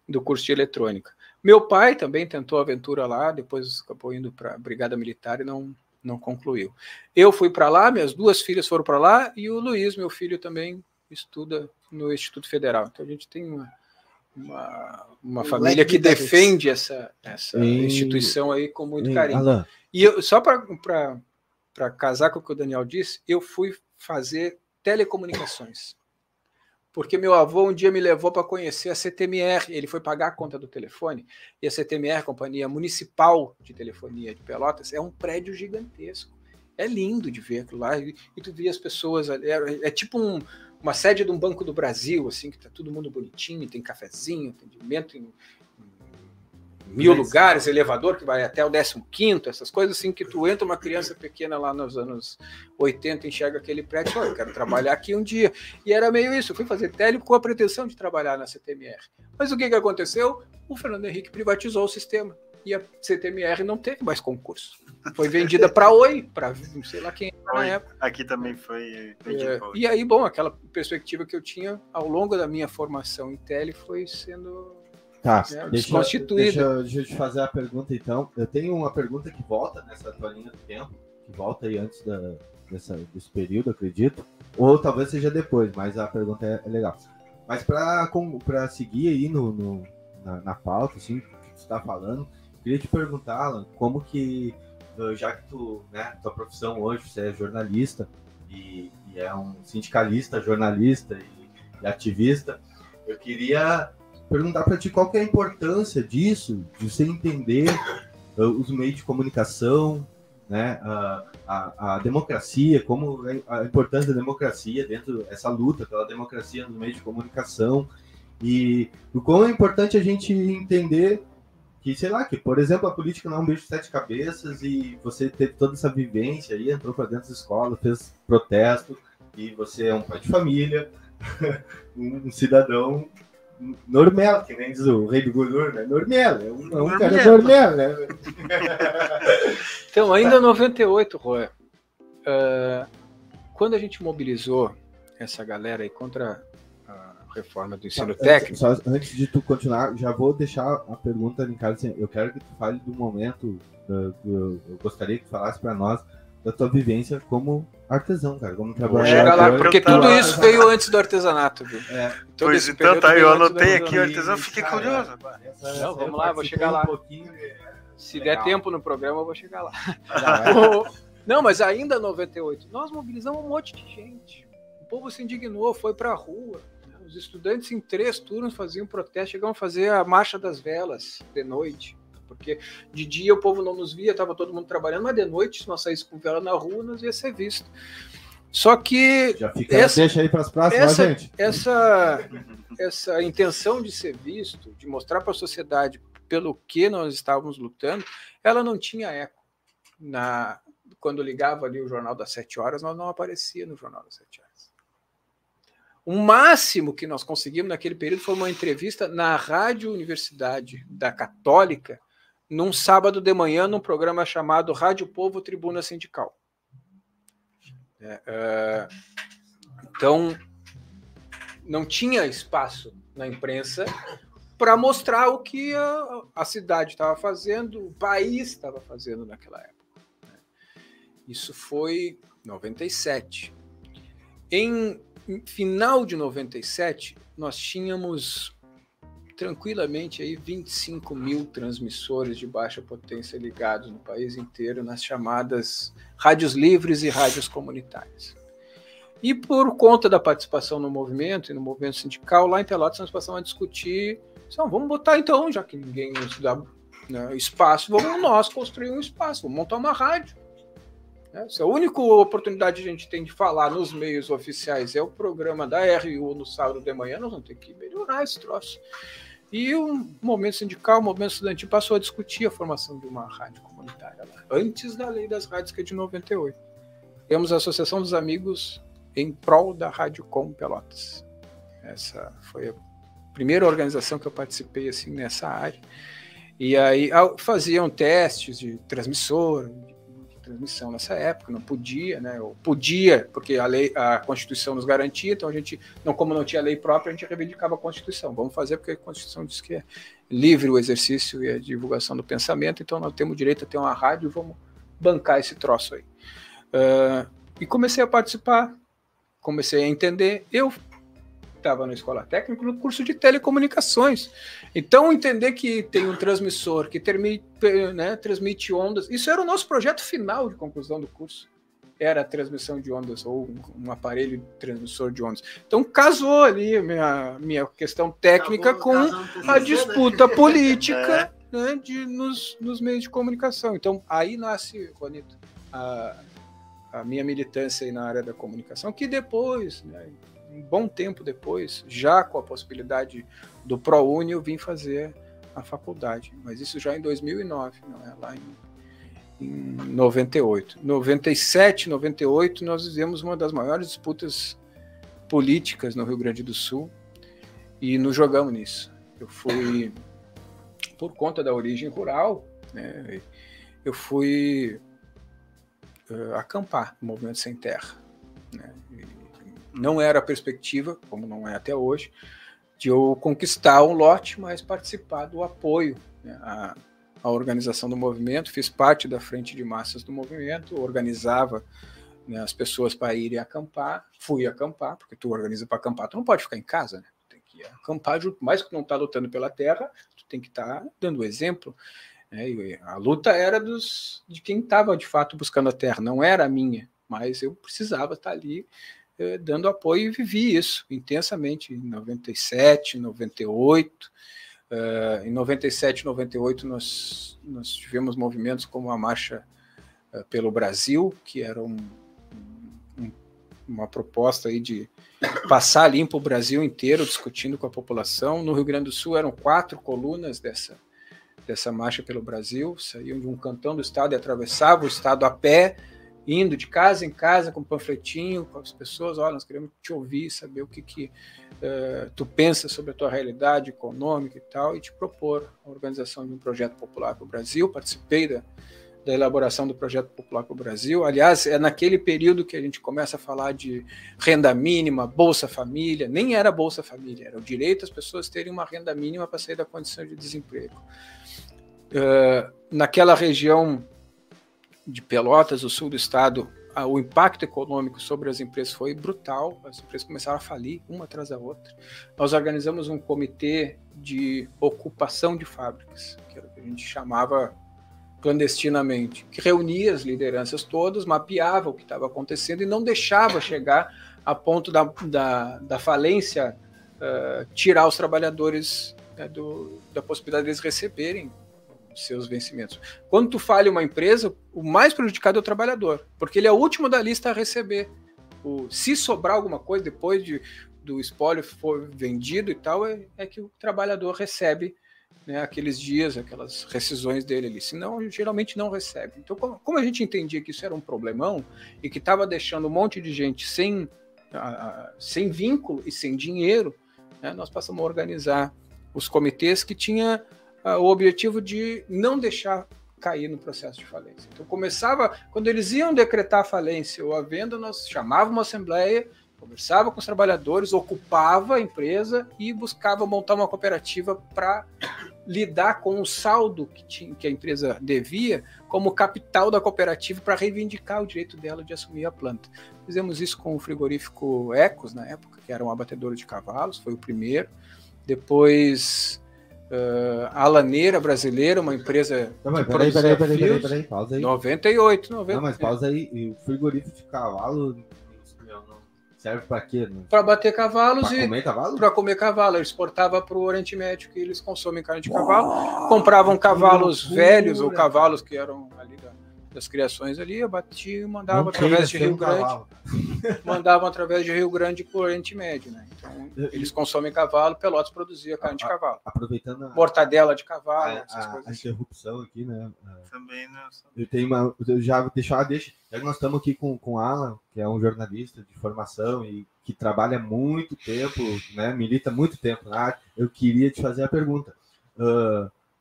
do curso de eletrônica. Meu pai também tentou a aventura lá, depois acabou indo para a Brigada Militar e não concluiu. Eu fui para lá, minhas 2 filhas foram para lá, e o Luiz, meu filho, também estuda no Instituto Federal. Então a gente tem uma família que defende essa instituição aí com muito carinho. Alan. E eu, só para casar com o que o Daniel disse, eu fui fazer telecomunicações. Porque meu avô um dia me levou para conhecer a CTMR, ele foi pagar a conta do telefone, e a CTMR, Companhia Municipal de Telefonia de Pelotas, é um prédio gigantesco. É lindo de ver aquilo lá, e tu vê as pessoas, é tipo uma sede de um Banco do Brasil, assim, que tá todo mundo bonitinho, tem cafezinho, atendimento em 1000 lugares, elevador que vai até o 15º, essas coisas assim, que tu entra uma criança pequena lá nos anos 80, enxerga aquele prédio, eu quero trabalhar aqui um dia. E era meio isso, eu fui fazer tele com a pretensão de trabalhar na CTMR. Mas o que aconteceu? O Fernando Henrique privatizou o sistema. E a CTMR não teve mais concurso. Foi vendida para Oi, para sei lá quem era na época. Aqui também foi vendida. E aí, bom, aquela perspectiva que eu tinha ao longo da minha formação em tele foi sendo... Tá, desconstituída. Deixa eu te fazer a pergunta, então. Eu tenho uma pergunta que volta nessa tua linha do tempo, que volta aí antes desse período, acredito. Ou talvez seja depois, mas a pergunta é legal. Mas para seguir aí na pauta, assim, o que você está falando, queria te perguntar, Alan, como que, já que tua profissão hoje, você é jornalista e é um sindicalista, jornalista e ativista, eu queria perguntar para ti qual que é a importância disso, de você entender os meios de comunicação, né, a democracia, como a importância da democracia dentro dessa luta pela democracia nos meios de comunicação, e o quão é importante a gente entender que, sei lá, que, por exemplo, a política não é um bicho de 7 cabeças, e você teve toda essa vivência aí, entrou para dentro da escola, fez protesto, e você é um pai de família, um cidadão normal, que nem diz o rei do Golur, né? Normal, é um cara normal, né? Então, ainda em 98, Roy, quando a gente mobilizou essa galera aí contra a reforma do ensino técnico... Só antes de tu continuar, já vou deixar a pergunta em casa, assim, eu quero que tu fale do momento, eu gostaria que tu falasse para nós da tua vivência como artesão, cara, como trabalhador. Chegar lá, porque tudo isso veio antes do artesanato, viu? Pois então, tá, eu anotei aqui o artesão, fiquei curioso. Não, vamos lá, vou chegar lá. Se der tempo no programa, eu vou chegar lá. Não, mas ainda em 98, nós mobilizamos um monte de gente. O povo se indignou, foi pra rua. Os estudantes em 3 turnos faziam protesto, chegavam a fazer a Marcha das Velas de noite. Porque de dia o povo não nos via, estava todo mundo trabalhando, mas de noite, se nós saíssemos com vela na rua, nós ia ser visto. Só que... Já fica, deixa aí para as próximas, gente. Essa essa intenção de ser visto, de mostrar para a sociedade pelo que nós estávamos lutando, ela não tinha eco. Quando ligava ali o Jornal das 7 horas, nós não aparecia no Jornal das 7 horas. O máximo que nós conseguimos naquele período foi uma entrevista na Rádio Universidade da Católica, num sábado de manhã, num programa chamado Rádio Povo Tribuna Sindical. Então, não tinha espaço na imprensa para mostrar o que a cidade estava fazendo, o país estava fazendo naquela época. Isso foi em 97. Em final de 97, nós tínhamos tranquilamente aí 25 mil transmissores de baixa potência ligados no país inteiro nas chamadas rádios livres e rádios comunitárias. E por conta da participação no movimento e no movimento sindical, lá em Pelotas nós passamos a discutir, vamos botar então, já que ninguém nos dá espaço, vamos nós construir um espaço, vamos montar uma rádio. Essa é a única oportunidade que a gente tem de falar nos meios oficiais é o programa da RU no sábado de manhã, nós vamos ter que melhorar esse troço. E o movimento sindical, o movimento estudantil passou a discutir a formação de uma rádio comunitária lá, antes da Lei das Rádios, que é de 98. Temos a Associação dos Amigos em prol da Rádio Com Pelotas. Essa foi a primeira organização que eu participei assim, nessa área. E aí faziam testes de transmissor, transmissão nessa época, não podia, né? Ou podia, porque a Constituição nos garantia, então a gente, como não tinha lei própria, a gente reivindicava a Constituição. Vamos fazer porque a Constituição diz que é livre o exercício e a divulgação do pensamento, então nós temos direito a ter uma rádio e vamos bancar esse troço aí. E comecei a participar, comecei a entender. Eu estava na escola técnica no curso de telecomunicações. Então, entender que tem um transmissor que transmite ondas, isso era o nosso projeto final de conclusão do curso. Era a transmissão de ondas, ou um aparelho transmissor de ondas. Então, casou ali a minha questão técnica com a disputa política nos meios de comunicação. Então, aí nasce, Juanito, a minha militância aí na área da comunicação, que depois, um bom tempo depois, já com a possibilidade do ProUni, eu vim fazer a faculdade. Mas isso já em 2009, não é lá em 98. 97, 98, nós vivemos uma das maiores disputas políticas no Rio Grande do Sul e nos jogamos nisso. Eu fui, por conta da origem rural, eu fui acampar no Movimento Sem Terra. Não era a perspectiva, como não é até hoje, de eu conquistar um lote, mas participar do apoio à organização do movimento. Fiz parte da frente de massas do movimento, organizava as pessoas para irem acampar. Fui acampar, porque tu organiza para acampar, tu não pode ficar em casa, né? Tu tem que ir acampar, mais que não está lutando pela terra, tu tem que estar dando exemplo. E a luta era de quem estava de fato buscando a terra, não era a minha, mas eu precisava estar ali dando apoio, e vivi isso intensamente em 97, 98. Em 97, 98 nós tivemos movimentos como a Marcha pelo Brasil, que era uma proposta aí de passar limpo o Brasil inteiro, discutindo com a população. No Rio Grande do Sul eram 4 colunas dessa Marcha pelo Brasil, saíam de um cantão do estado e atravessavam o estado a pé, indo de casa em casa com panfletinho, com as pessoas, nós queremos te ouvir, saber o que tu pensa sobre a tua realidade econômica e tal, e te propor a organização de um projeto popular para o Brasil. Participei da elaboração do projeto popular para o Brasil. Aliás, é naquele período que a gente começa a falar de renda mínima, Bolsa Família. Nem era Bolsa Família, era o direito às pessoas terem uma renda mínima para sair da condição de desemprego. Naquela região de Pelotas, o sul do estado, o impacto econômico sobre as empresas foi brutal. As empresas começaram a falir uma atrás da outra. Nós organizamos um comitê de ocupação de fábricas, que era o que a gente chamava clandestinamente, que reunia as lideranças todas, mapeava o que estava acontecendo e não deixava chegar a ponto da falência, tirar os trabalhadores da possibilidade de eles receberem seus vencimentos. Quando tu falha uma empresa, o mais prejudicado é o trabalhador, porque ele é o último da lista a receber. Se sobrar alguma coisa depois de do espólio for vendido e tal, é que o trabalhador recebe, né, aqueles dias, aquelas rescisões dele ali. Senão, geralmente não recebe. Então, como a gente entendia que isso era um problemão e que estava deixando um monte de gente sem vínculo e sem dinheiro, né, nós passamos a organizar os comitês que tinha o objetivo de não deixar cair no processo de falência. Então, começava, quando eles iam decretar a falência ou a venda, nós chamávamos uma assembleia, conversava com os trabalhadores, ocupava a empresa e buscava montar uma cooperativa para lidar com o saldo que a empresa devia como capital da cooperativa para reivindicar o direito dela de assumir a planta. Fizemos isso com o frigorífico Ecos, na época, que era um abatedouro de cavalos, foi o primeiro. Depois, a Laneira Brasileira, uma empresa de produção Peraí, pausa aí. 98. Não, mas pausa aí. E o frigorífico de cavalo serve para quê? Para bater cavalos pra comer cavalo? Para comer cavalo. Ele exportava para o Oriente Médio, que eles consomem carne de cavalo. Compravam cavalos velhos ou cavalos que eram ali das criações ali, abatia e mandava através de Rio Grande. Mandavam através de Rio Grande para o Oriente Médio, né? Então, eles consomem cavalo, Pelotas produzia carne de cavalo. Aproveitando mortadela de cavalo, essas coisas. A interrupção aqui, né? Também não. Eu tenho já deixa. Já que nós estamos aqui com o Alan, que é um jornalista de formação e que trabalha muito tempo, né? Milita muito tempo na área. Eu queria te fazer a pergunta.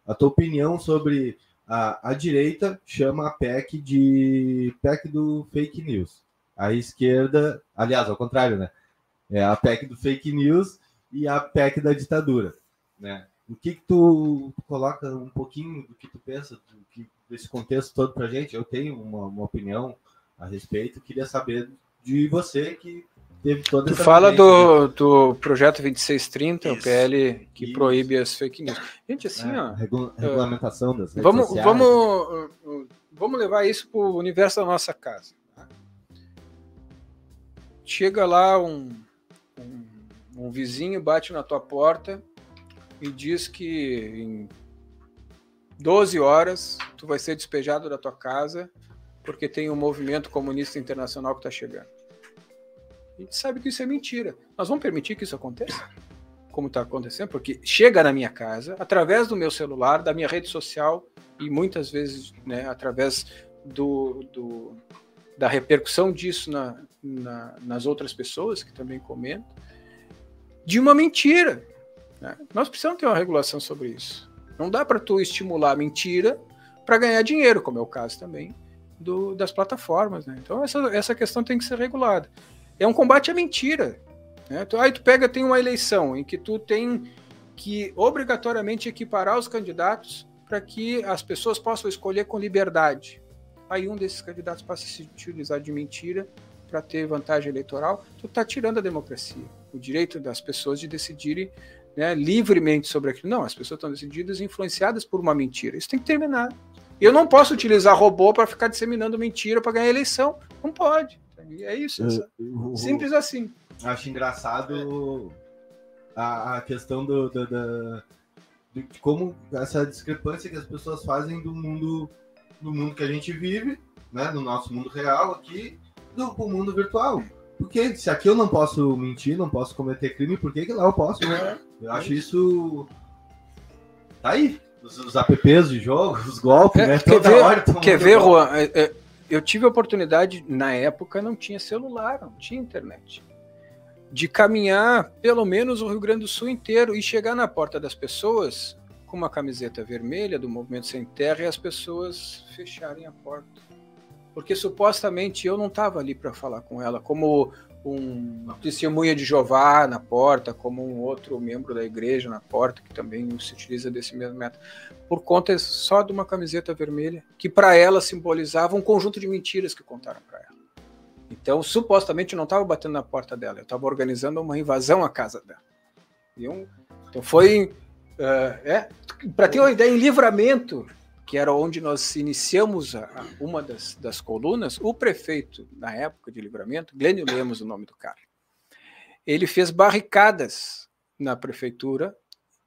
A tua opinião sobre a direita chama a PEC de PEC do fake news. A esquerda, aliás, ao contrário, né? É a PEC do fake news e a PEC da ditadura, né? O que tu coloca um pouquinho do que tu pensa desse contexto todo pra gente? Eu tenho uma opinião a respeito, queria saber de você que teve toda essa... Tu fala do projeto 2630, isso, o PL que proíbe as fake news. Gente, assim, regulamentação das redes sociais. Vamos levar isso para o universo da nossa casa. Tá? Chega lá um vizinho, bate na tua porta e diz que em 12 horas tu vai ser despejado da tua casa porque tem um movimento comunista internacional que está chegando. A gente sabe que isso é mentira. Nós vamos permitir que isso aconteça? Como está acontecendo? Porque chega na minha casa, através do meu celular, da minha rede social e muitas vezes, né, através da repercussão disso nas outras pessoas que também comentam, de uma mentira. Né? Nós precisamos ter uma regulação sobre isso. Não dá para tu estimular a mentira para ganhar dinheiro, como é o caso também das plataformas. Né? Então essa questão tem que ser regulada. É um combate à mentira. Né? Aí tu tem uma eleição em que tu tem que obrigatoriamente equiparar os candidatos para que as pessoas possam escolher com liberdade. Aí um desses candidatos passa a se utilizar de mentira para ter vantagem eleitoral. Tu está tirando a democracia, o direito das pessoas de decidirem, né, livremente sobre aquilo. Não, as pessoas estão decididas e influenciadas por uma mentira. Isso tem que terminar. Eu não posso utilizar robô para ficar disseminando mentira para ganhar eleição. Não pode. É isso. Simples assim. Acho engraçado a questão de como essa discrepância que as pessoas fazem do mundo que a gente vive, né, no nosso mundo real aqui, do mundo virtual. Porque se aqui eu não posso mentir, não posso cometer crime, por que lá eu posso? Né? Eu acho isso... Tá aí. Os apps de jogo, os golpes, né? Quer ver, Juan? Eu tive a oportunidade, na época não tinha celular, não tinha internet, de caminhar pelo menos o Rio Grande do Sul inteiro e chegar na porta das pessoas com uma camiseta vermelha do Movimento Sem Terra e as pessoas fecharem a porta. Porque supostamente eu não estava ali para falar com ela, como um testemunha de Jeová na porta, como um outro membro da igreja na porta, que também se utiliza desse mesmo método, por conta só de uma camiseta vermelha, que para ela simbolizava um conjunto de mentiras que contaram para ela. Então, supostamente, eu não estava batendo na porta dela, eu estava organizando uma invasão à casa dela. Então foi... para ter uma ideia, em Livramento, que era onde nós iniciamos uma das colunas, o prefeito, na época de Livramento, Glênio Lemos, o nome do cara, ele fez barricadas na prefeitura,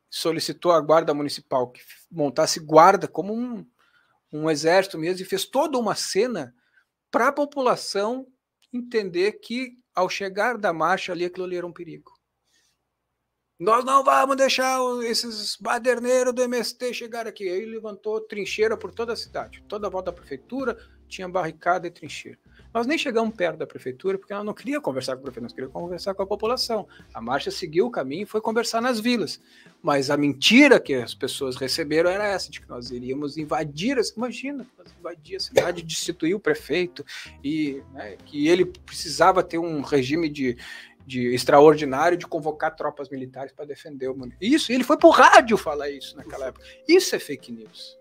solicitou à guarda municipal que montasse guarda como um exército mesmo, e fez toda uma cena para a população entender que, ao chegar da marcha ali, aquilo ali era um perigo. nós não vamos deixar esses baderneiros do MST chegar aqui. Aí levantou trincheira por toda a cidade, toda a volta da prefeitura tinha barricada e trincheira. Nós nem chegamos perto da prefeitura porque ela não queria conversar com a prefeitura, nós queríamos conversar com a população. A marcha seguiu o caminho e foi conversar nas vilas. Mas a mentira que as pessoas receberam era essa, de que nós iríamos invadir, imagina, nós invadir a cidade, destituir o prefeito, e né, que ele precisava ter um regime de extraordinário de convocar tropas militares para defender o mundo. Isso, ele foi pro rádio falar isso naquela época. Isso é fake news.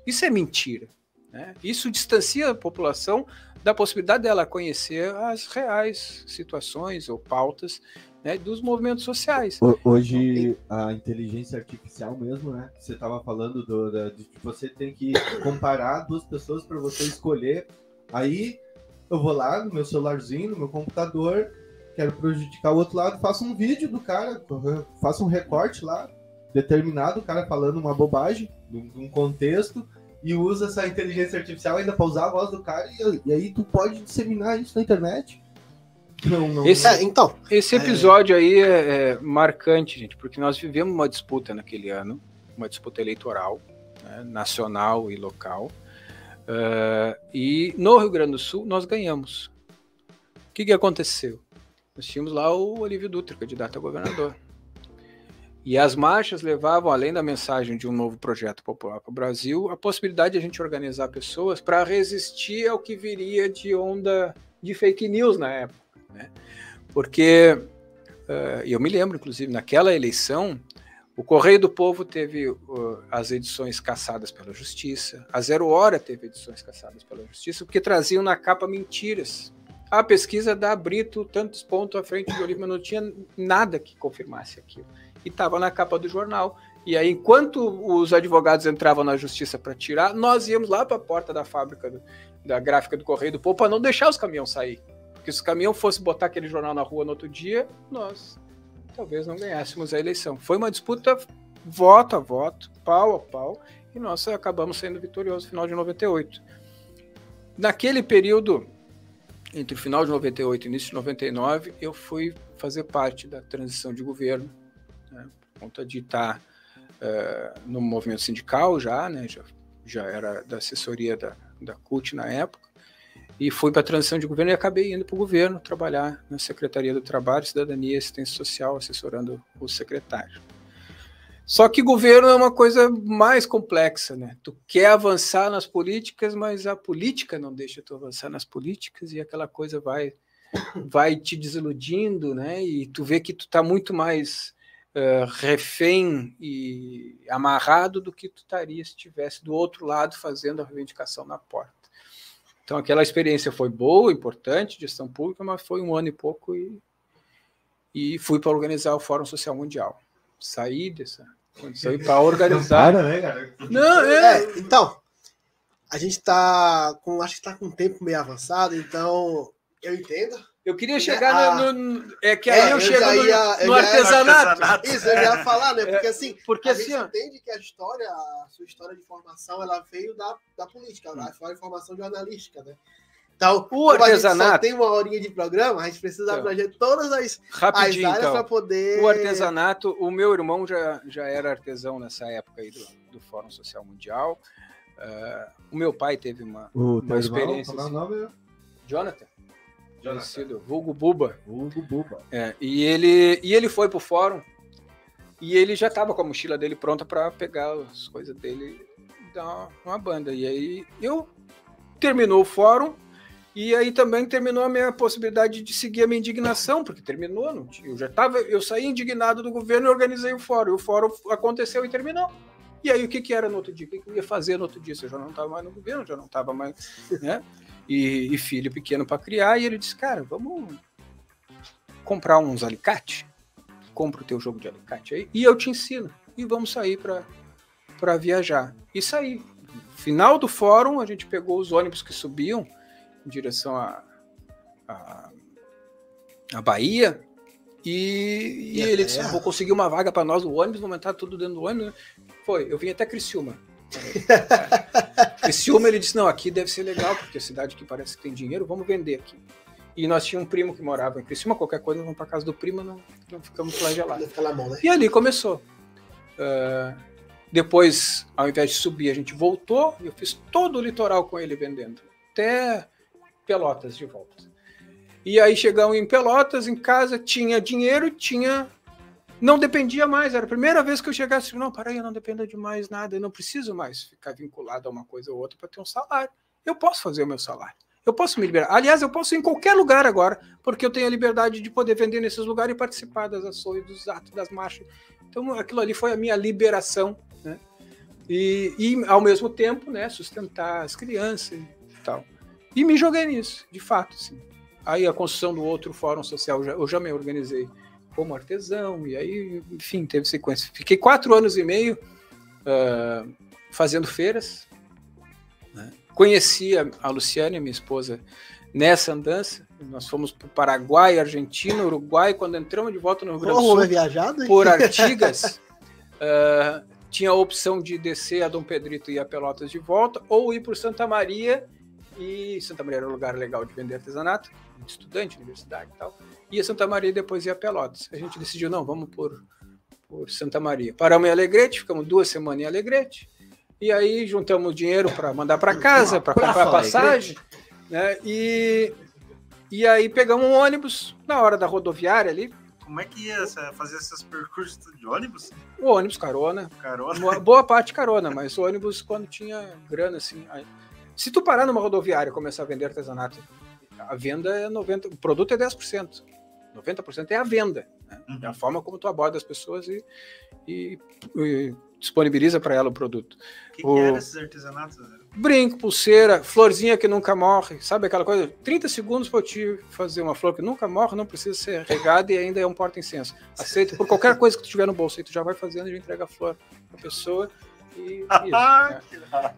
Isso é mentira. Né? Isso distancia a população da possibilidade dela conhecer as reais situações ou pautas, né, dos movimentos sociais. Hoje, a inteligência artificial mesmo, né? Você estava falando de que você tem que comparar duas pessoas para você escolher. Aí, eu vou lá no meu celularzinho, no meu computador, quero prejudicar o outro lado, faço um vídeo do cara, faço um recorte lá, determinado, o cara falando uma bobagem, num contexto, e usa essa inteligência artificial ainda para usar a voz do cara, e aí tu pode disseminar isso na internet. Não. Esse episódio aí é marcante, gente, porque nós vivemos uma disputa naquele ano, uma disputa eleitoral, né, nacional e local, e no Rio Grande do Sul nós ganhamos. O que aconteceu? Nós tínhamos lá o Olívio Dutra, candidato a governador. E as marchas levavam, além da mensagem de um novo projeto popular para o Brasil, a possibilidade de a gente organizar pessoas para resistir ao que viria de onda de fake news na época. Né? Porque, eu me lembro, inclusive, naquela eleição, o Correio do Povo teve as edições cassadas pela Justiça, a Zero Hora teve edições cassadas pela Justiça, porque traziam na capa mentiras. A pesquisa da Brito, tantos pontos à frente do Olívio, mas não tinha nada que confirmasse aquilo. E estava na capa do jornal. E aí, enquanto os advogados entravam na justiça para tirar, nós íamos lá para a porta da fábrica da gráfica do Correio do Povo para não deixar os caminhões sair. Porque se o caminhão fosse botar aquele jornal na rua no outro dia, nós talvez não ganhássemos a eleição. Foi uma disputa voto a voto, pau a pau, e nós acabamos sendo vitoriosos no final de 98. Naquele período, entre o final de 98 e início de 99, eu fui fazer parte da transição de governo, né, por conta de estar no movimento sindical já, né, já era da assessoria da CUT na época, e fui para a transição de governo e acabei indo para o governo trabalhar na Secretaria do Trabalho, Cidadania e Assistência Social, assessorando o secretário. Só que governo é uma coisa mais complexa, né? Tu quer avançar nas políticas, mas a política não deixa tu avançar nas políticas e aquela coisa vai te desiludindo, né? E tu vê que tu tá muito mais refém e amarrado do que tu estaria se estivesse do outro lado fazendo a reivindicação na porta. Então aquela experiência foi boa, importante, gestão pública, mas foi 1 ano e pouco e fui para organizar o Fórum Social Mundial. Sair dessa condição e para organizar. Para, né, cara? Não, então, a gente acho que está com um tempo meio avançado, então eu entendo. Eu queria chegar aí eu chego no artesanato. Isso, eu ia falar, né? Porque assim, a gente entende que a sua história de formação, ela veio da política, a formação jornalística, né? Então, o artesanato, só tem 1 horinha de programa, a gente precisa abranger todas as áreas para poder... O artesanato, o meu irmão já era artesão nessa época aí do Fórum Social Mundial. O meu pai teve uma experiência... Qual é o nome? Jonathan. Vulgo Buba. Vulgo Buba. E ele foi pro fórum e ele já estava com a mochila dele pronta para pegar as coisas dele e dar uma banda. E aí terminou o fórum e aí também terminou a minha possibilidade de seguir a minha indignação, porque terminou, não tinha, eu saí indignado do governo e organizei o fórum. E o fórum aconteceu e terminou. E aí o que era no outro dia? O que eu ia fazer no outro dia? Eu já não estava mais no governo, já não estava mais, né? E filho pequeno para criar, e ele disse, cara, vamos comprar uns alicates, compra o teu jogo de alicate aí, e eu te ensino, e vamos sair para viajar. E saí. No final do fórum, a gente pegou os ônibus que subiam em direção à Bahia, e ele disse, vou conseguir uma vaga para nós no ônibus, vamos entrar tudo dentro do ônibus. Foi, eu vim até Criciúma. Criciúma, ele disse, não, aqui deve ser legal, porque a cidade que parece que tem dinheiro, vamos vender aqui. E nós tínhamos um primo que morava em Criciúma, qualquer coisa, nós vamos para casa do primo, não ficamos flagelados. Né? E ali começou. Depois, ao invés de subir, a gente voltou e eu fiz todo o litoral com ele vendendo. Até Pelotas de volta. E aí chegamos em Pelotas, em casa, tinha dinheiro, não dependia mais. Era a primeira vez que eu chegasse, não, para aí, eu não dependo de mais nada, eu não preciso mais ficar vinculado a uma coisa ou outra para ter um salário. Eu posso fazer o meu salário. Eu posso me liberar. Aliás, eu posso ir em qualquer lugar agora, porque eu tenho a liberdade de poder vender nesses lugares e participar das ações, dos atos, das marchas. Então, aquilo ali foi a minha liberação, né? E ao mesmo tempo, né, sustentar as crianças e tal. E me joguei nisso, de fato, sim. Aí a construção do outro fórum social, eu já me organizei como artesão, e aí, enfim, teve sequência. Fiquei 4 anos e meio fazendo feiras, né? Conheci a Luciane, minha esposa, nessa andança. Nós fomos para o Paraguai, Argentina, Uruguai. Quando entramos de volta no Rio Grande do Sul, viajado, por Artigas, tinha a opção de descer a Dom Pedrito e a Pelotas de volta, ou ir por Santa Maria, e Santa Maria era um lugar legal de vender artesanato, estudante, universidade e tal, e a Santa Maria depois ia a Pelotas. A gente decidiu, não, vamos por Santa Maria. Paramos em Alegrete, ficamos 2 semanas em Alegrete, e aí juntamos dinheiro para mandar para casa, para comprar passagem, né? E aí pegamos um ônibus na hora da rodoviária ali. Como é que ia fazer esses percursos de ônibus? O ônibus, carona. Carona? Boa parte carona, mas o ônibus quando tinha grana, assim. Aí, se tu parar numa rodoviária e começar a vender artesanato, a venda é 90%, o produto é 10%. 90% é a venda, né? É a forma como tu aborda as pessoas e disponibiliza para ela o produto. O que eram esses artesanatos? Brinco, pulseira, florzinha que nunca morre, sabe aquela coisa? 30 segundos para te fazer uma flor que nunca morre, não precisa ser regada e ainda é um porta-incenso. Aceita por qualquer coisa que tu tiver no bolso, aí tu já vai fazendo e já entrega a flor para a pessoa. E isso, né?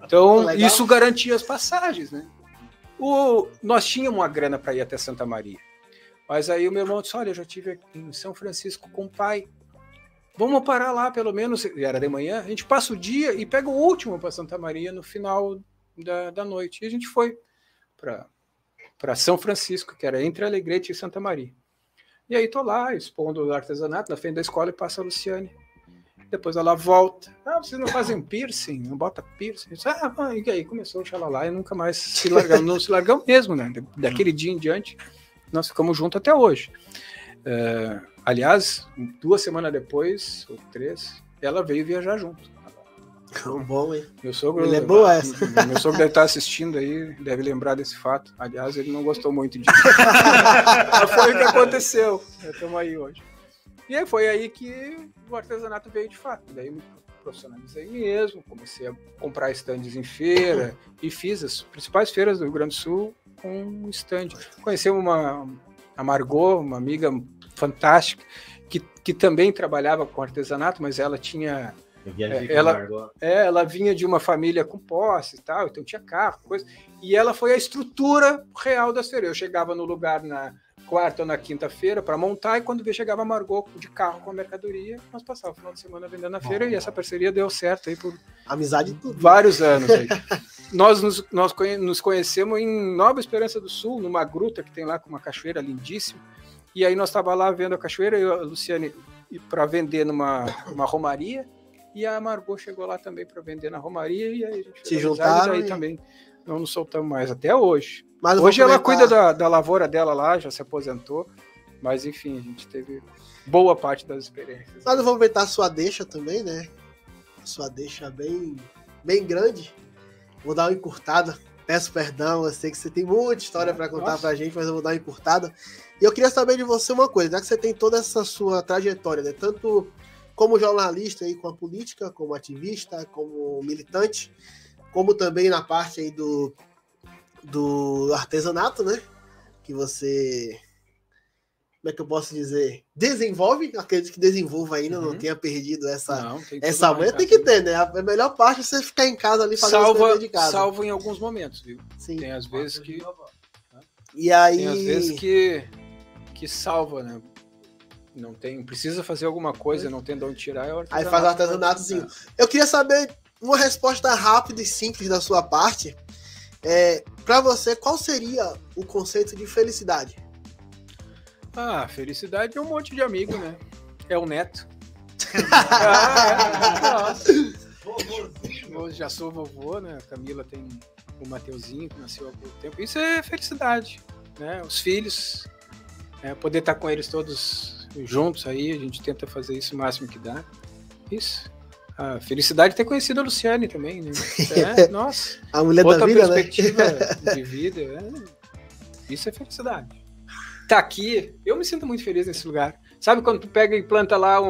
Então, isso garantia as passagens, né? Nós tínhamos uma grana para ir até Santa Maria, mas aí o meu irmão disse, olha, eu já estive em São Francisco com o pai, vamos parar lá pelo menos, era de manhã, a gente passa o dia e pega o último para Santa Maria no final da noite. E a gente foi para São Francisco, que era entre Alegrete e Santa Maria. E aí tô lá, expondo o artesanato na frente da escola e passa a Luciane. Depois ela volta. Vocês não fazem piercing? Não bota piercing? E aí começou o xalalá e nunca mais se largamos. Não se largamos mesmo, né? Daquele dia em diante, nós ficamos juntos até hoje. Aliás, 2 semanas depois, ou 3, ela veio viajar junto. Bom, hein? Meu sogro, ele é boa essa. Meu sogro deve estar assistindo aí, deve lembrar desse fato. Aliás, ele não gostou muito disso. Mas foi o que aconteceu. Estamos aí hoje. E aí foi aí que o artesanato veio de fato. Daí me profissionalizei mesmo, comecei a comprar estandes em feira e fiz as principais feiras do Rio Grande do Sul com um stand. Conheci a Margot, uma amiga fantástica, que também trabalhava com artesanato, mas ela tinha... ela vinha de uma família com posse e tal, então tinha carro, coisa. E ela foi a estrutura real das feiras. Eu chegava no lugar na quarta ou na quinta-feira para montar, e quando chegava a Margot de carro com a mercadoria, nós passávamos o final de semana vendendo na feira, e essa parceria deu certo aí por amizade tudo. Vários anos aí. Nós nos conhecemos em Nova Esperança do Sul, numa gruta que tem lá com uma cachoeira lindíssima, e aí nós estávamos lá vendo a cachoeira, eu e a Luciane para vender numa romaria, e a Margot chegou lá também para vender na romaria, e aí a gente se juntaram aí também não nos soltamos mais até hoje. Mas hoje ela cuida da lavoura dela lá, já se aposentou, mas enfim, a gente teve boa parte das experiências. Mas eu vou aproveitar a sua deixa também, né? A sua deixa bem grande. Vou dar uma encurtada. Peço perdão, eu sei que você tem muita história para contar pra gente, mas eu vou dar uma encurtada. E eu queria saber de você uma coisa, já que você tem toda essa sua trajetória, né? Tanto como jornalista aí com a política, como ativista, como militante, como também na parte aí do artesanato, né? Que você, como é que eu posso dizer? Desenvolve, acredito que desenvolva ainda, não tenha perdido essa manha. Tem que ter, né? A melhor parte é você ficar em casa ali fazendo as coisas de casa. Salvo em alguns momentos, viu? Sim. Tem às vezes que... E aí... Tem às vezes que salva, né? Não tem, precisa fazer alguma coisa, não tem de onde tirar. Aí faz o artesanatozinho. Eu queria saber uma resposta rápida e simples da sua parte. Para você, qual seria o conceito de felicidade? Ah, felicidade é um monte de amigo, né? É o neto. Nossa. Eu já sou vovô, né? A Camila tem o Mateuzinho, que nasceu há pouco tempo. Isso é felicidade, né? Os filhos, poder estar com eles todos juntos aí, a gente tenta fazer isso o máximo que dá. Isso. A felicidade de ter conhecido a Luciane também, né? Nossa. A mulher outra da vida, perspectiva, né? de vida. Isso é felicidade. Tá aqui, eu me sinto muito feliz nesse lugar. Sabe quando tu pega e planta lá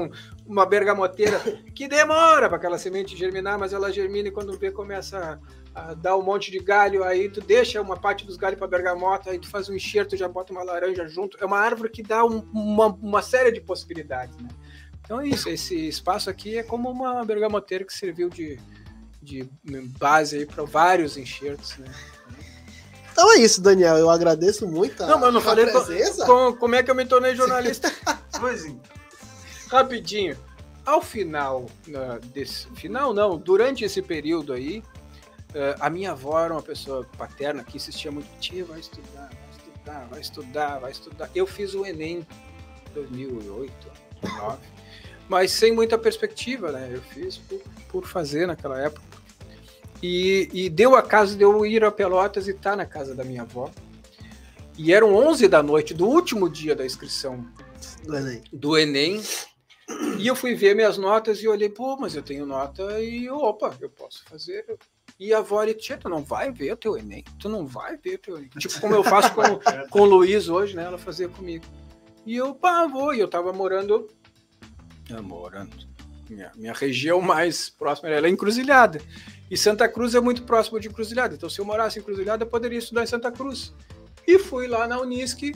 uma bergamoteira que demora para aquela semente germinar, mas ela germina e quando vê começa a dar um monte de galho, aí tu deixa uma parte dos galhos para bergamota, aí tu faz um enxerto, já bota uma laranja junto. É uma árvore que dá uma série de possibilidades, né? Então é isso, esse espaço aqui é como uma bergamoteira que serviu de base aí para vários enxertos, né? Então é isso, Daniel. Eu agradeço muito Não, mas eu não falei presença. Como é que eu me tornei jornalista. Pois é. Rapidinho. Ao final durante esse período aí, a minha avó era uma pessoa paterna que insistia muito, tia, vai estudar. Eu fiz o Enem 2008, 2009, mas sem muita perspectiva, né? Eu fiz por fazer naquela época. E deu a caso de eu ir a Pelotas e estar na casa da minha avó. E eram 11 da noite, do último dia da inscrição do Enem. E eu fui ver minhas notas e olhei, mas eu tenho nota e eu posso fazer. E a avó disse, tia, tu não vai ver o teu Enem? Tu não vai ver o teu Enem? Tipo como eu faço com o Luiz hoje, né? Ela fazia comigo. E eu, vou. E eu tava morando. Minha região mais próxima era Encruzilhada. E Santa Cruz é muito próximo de Encruzilhada. Então, se eu morasse em Encruzilhada, eu poderia estudar em Santa Cruz. E fui lá na Unisc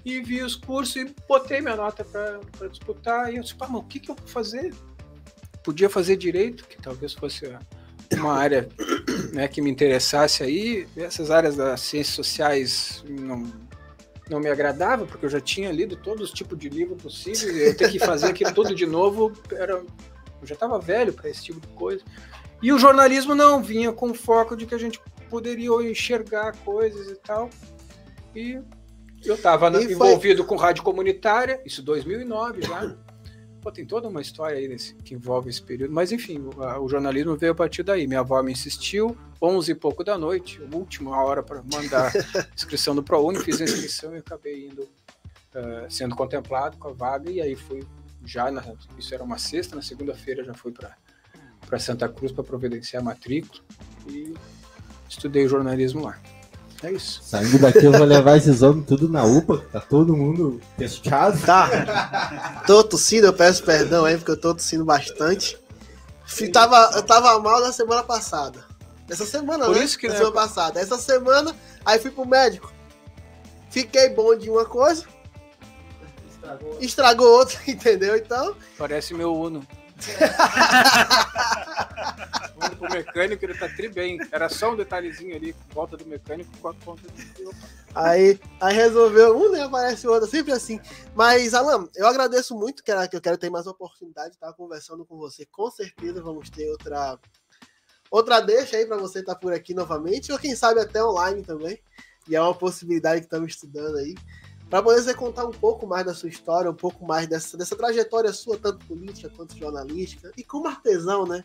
e vi os cursos e botei minha nota para disputar. E eu disse, mas o que eu vou fazer? Podia fazer direito, que talvez fosse uma área, né, que me interessasse aí. Essas áreas das ciências sociais não me agradava, porque eu já tinha lido todos os tipos de livro possível. Eu ter que fazer aquilo tudo de novo, eu já estava velho para esse tipo de coisa. E o jornalismo não vinha com o foco de que a gente poderia enxergar coisas e tal. E eu estava envolvido com rádio comunitária, isso 2009 já. Tem toda uma história aí que envolve esse período. Mas enfim, o jornalismo veio a partir daí. Minha avó me insistiu, 11 e pouco da noite, a última hora para mandar inscrição no ProUni, fiz a inscrição e acabei indo, sendo contemplado com a vaga. E aí fui isso era uma sexta, na segunda-feira já fui para Santa Cruz para providenciar a matrícula e estudei jornalismo lá. É isso. Saindo daqui eu vou levar esses homens tudo na UPA, tá todo mundo fechado. Tá. Tô tossindo, eu peço perdão aí, porque eu tô tossindo bastante. Eu tava mal na semana passada. Essa semana, por né? Isso que na semana passada. Essa semana, aí fui pro médico. Fiquei bom de uma coisa. Estragou outra, entendeu? Então. Parece meu Uno. O mecânico, ele tá tri bem. Era só um detalhezinho ali, volta do mecânico, 4 pontos. Aí resolveu né? Aparece o outro, sempre assim. Mas, Alan, eu agradeço muito, que eu quero ter mais oportunidade de estar conversando com você. Com certeza vamos ter outra deixa aí para você estar por aqui novamente, ou quem sabe até online também. E é uma possibilidade que estamos estudando aí. Para poder você contar um pouco mais da sua história, um pouco mais dessa trajetória sua, tanto política quanto jornalística, e como artesão, né?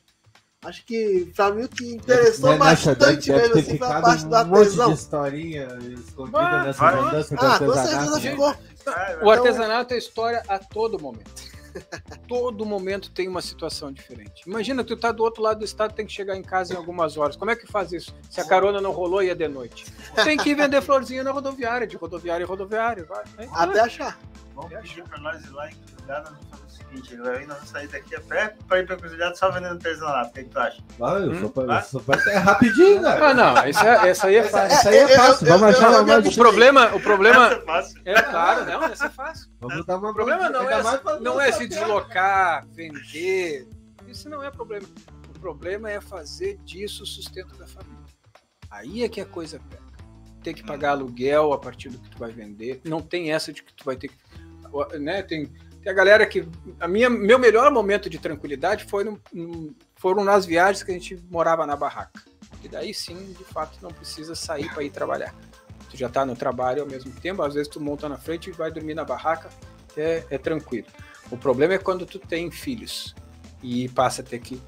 Acho que, pra mim, o que interessou bastante mesmo, assim, foi a parte do artesão. Um monte de historinha escondida nessa mudança do artesanato. Com certeza ficou. O artesanato é história a todo momento. Todo momento tem uma situação diferente. Imagina, tu tá do outro lado do estado, tem que chegar em casa em algumas horas. Como é que faz isso? Se a carona não rolou e é de noite. Tem que ir vender florzinha na rodoviária, de rodoviária em rodoviária. Vai. Até achar. Vamos pedir pra nós ir lá em Cruzilhada, nós vamos fazer o seguinte, nós vamos sair daqui a pé pra ir pra Cruzilhada só vendendo artesanato. O que tu acha? É rapidinho, cara. Ah, não, essa aí é fácil. Isso aí é fácil. Vamos achar uma mais O problema Essa é fácil. é claro, não, essa é fácil. Vamos dar uma O problema não é se deslocar, vender. Isso não é problema. O problema é fazer disso o sustento da família. Aí é que a coisa pega. Tem que pagar aluguel a partir do que tu vai vender. Não tem essa de que tu vai ter que... Né? Tem a galera que... Meu melhor momento de tranquilidade foram nas viagens que a gente morava na barraca. E daí sim, de fato, não precisa sair para ir trabalhar. Tu já tá no trabalho ao mesmo tempo, às vezes tu monta na frente e vai dormir na barraca, é tranquilo. O problema é quando tu tem filhos e passa a ter que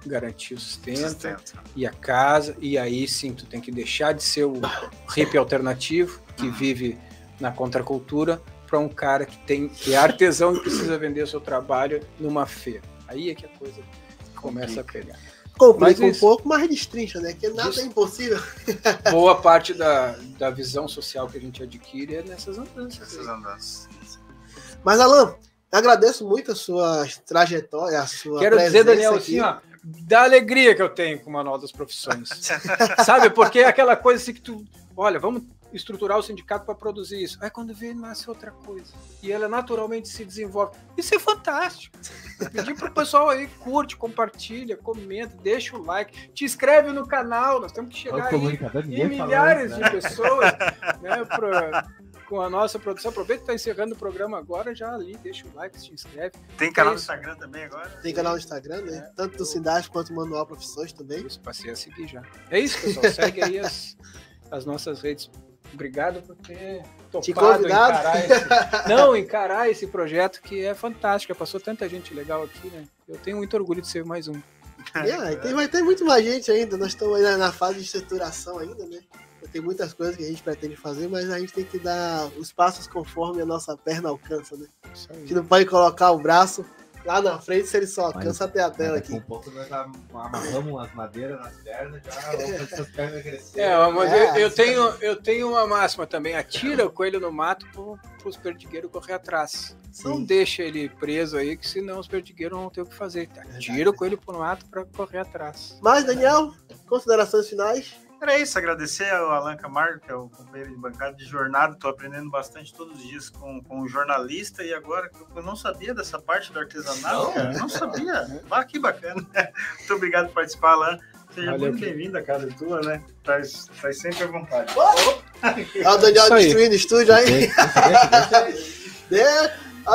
garantir o sustento e a casa, e aí sim tu tem que deixar de ser o hippie alternativo que vive na contracultura para um cara que é artesão e precisa vender o seu trabalho numa feira. Aí é que a coisa começa a pegar. Complica um pouco, mas destrincha, né? Que nada é impossível. Boa parte da visão social que a gente adquire é nessas andanças. Mas, Alan, eu agradeço muito a sua trajetória, a sua Quero dizer, Daniel, aqui. assim, ó, da alegria que eu tenho com o Manual das Profissões. Sabe? Porque é aquela coisa assim que tu... Olha, vamos estruturar o sindicato para produzir isso. Aí quando vê, nasce outra coisa. E ela naturalmente se desenvolve. Isso é fantástico. Eu pedi pro pessoal aí, curte, compartilha, comenta, deixa o like, te inscreve no canal. Nós temos que chegar aí em milhares de pessoas, né, com a nossa produção. Aproveita que está encerrando o programa agora, já ali, deixa o like, se inscreve. Tem canal no Instagram também agora? Tem canal no Instagram, né? Tanto do Sindasp quanto do Manual Profissões também. Isso, passei a seguir já. É isso, pessoal. Segue aí as nossas redes. Obrigado por ter topado encarar esse projeto que é fantástico. Passou tanta gente legal aqui, né? Eu tenho muito orgulho de ser mais um. Vai ter muito mais gente ainda. Nós estamos aí na fase de estruturação ainda, né? Tem muitas coisas que a gente pretende fazer, mas a gente tem que dar os passos conforme a nossa perna alcança, né? A gente não pode colocar o braço lá na frente se ele só alcança até a tela aqui. Com um pouco nós amarramos as madeiras nas pernas, já essas pernas crescer. Mas eu tenho uma máxima também: atira o coelho no mato para os perdigueiros correr atrás. Sim. Não deixa ele preso aí, que senão os perdigueiros vão ter o que fazer. Tira o coelho pro mato para correr atrás. Mas, Daniel, considerações finais? Era isso, agradecer ao Alan Camargo, que é o companheiro de bancada de jornada. Estou aprendendo bastante todos os dias com o jornalista, e agora eu não sabia dessa parte do artesanato, cara. Eu não sabia. Que bacana. Muito obrigado por participar, Alan. Seja muito bem-vindo à casa tua, né? Traz sempre à vontade. Olha o Daniel destruindo o estúdio aí.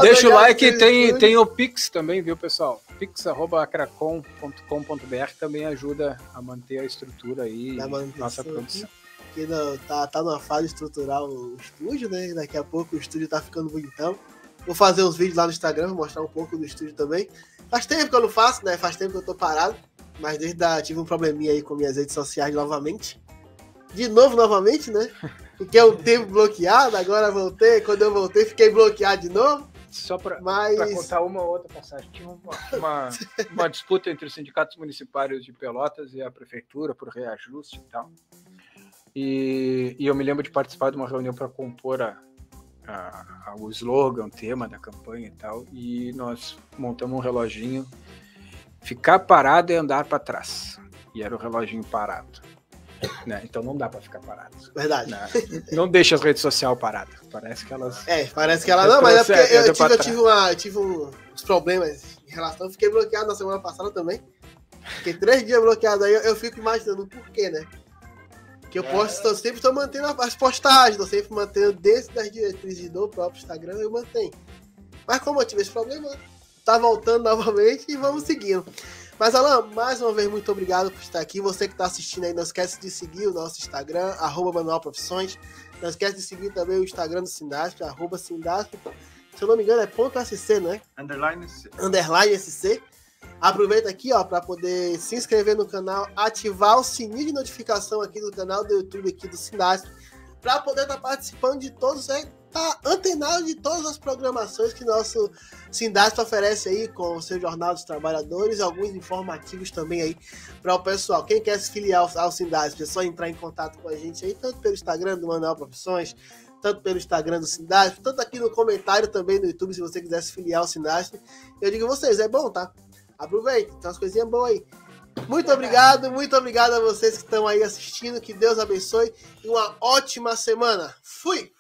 Deixa o like, tem o Pix também, viu, pessoal? pix@acracom.com.br também ajuda a manter a estrutura aí, nossa produção. Que tá numa fase estrutural o estúdio, né? Daqui a pouco o estúdio tá ficando bonitão. Vou fazer uns vídeos lá no Instagram, vou mostrar um pouco do estúdio também. Faz tempo que eu não faço, né? Faz tempo que eu tô parado, mas tive um probleminha aí com minhas redes sociais novamente. Novamente, né? Fiquei um tempo bloqueado, agora voltei. Quando eu voltei, fiquei bloqueado de novo. Só para contar uma outra passagem, tinha uma disputa entre os sindicatos municipais de Pelotas e a prefeitura por reajuste e tal. E eu me lembro de participar de uma reunião para compor o slogan, o tema da campanha e tal. E nós montamos um reloginho. Ficar parado é andar para trás. E era o reloginho parado. Né? Então não dá para ficar parado. Verdade. Não deixa as redes sociais paradas. Parece que elas. Parece que elas não, mas é porque eu tive uns problemas em relação. Eu fiquei bloqueado na semana passada também. Fiquei 3 dias bloqueado aí. Eu fico imaginando o porquê, né? Que eu sempre estou mantendo as postagens, estou sempre mantendo dentro das diretrizes do próprio Instagram, eu mantenho. Mas como eu tive esse problema, tá voltando novamente e vamos seguindo. Mas, Alan, mais uma vez, muito obrigado por estar aqui. Você que está assistindo aí, não esquece de seguir o nosso Instagram, @manualprofissões. Não esquece de seguir também o Instagram do Sindasp, @Sindasp. Se eu não me engano, é .sc, não é? _SC. Aproveita aqui, ó, para poder se inscrever no canal, ativar o sininho de notificação aqui do canal do YouTube aqui do Sindasp, para poder estar participando de todos, tá antenado de todas as programações que nosso Sindasp oferece aí com o seu Jornal dos Trabalhadores, alguns informativos também aí para o pessoal. Quem quer se filiar ao Sindasp, é só entrar em contato com a gente aí, tanto pelo Instagram do Manual Profissões, tanto pelo Instagram do Sindasp, tanto aqui no comentário também no YouTube, se você quiser se filiar ao Sindasp. Eu digo a vocês, é bom, tá? Aproveita, tem umas coisinhas boas aí. Muito obrigado a vocês que estão aí assistindo, que Deus abençoe e uma ótima semana. Fui!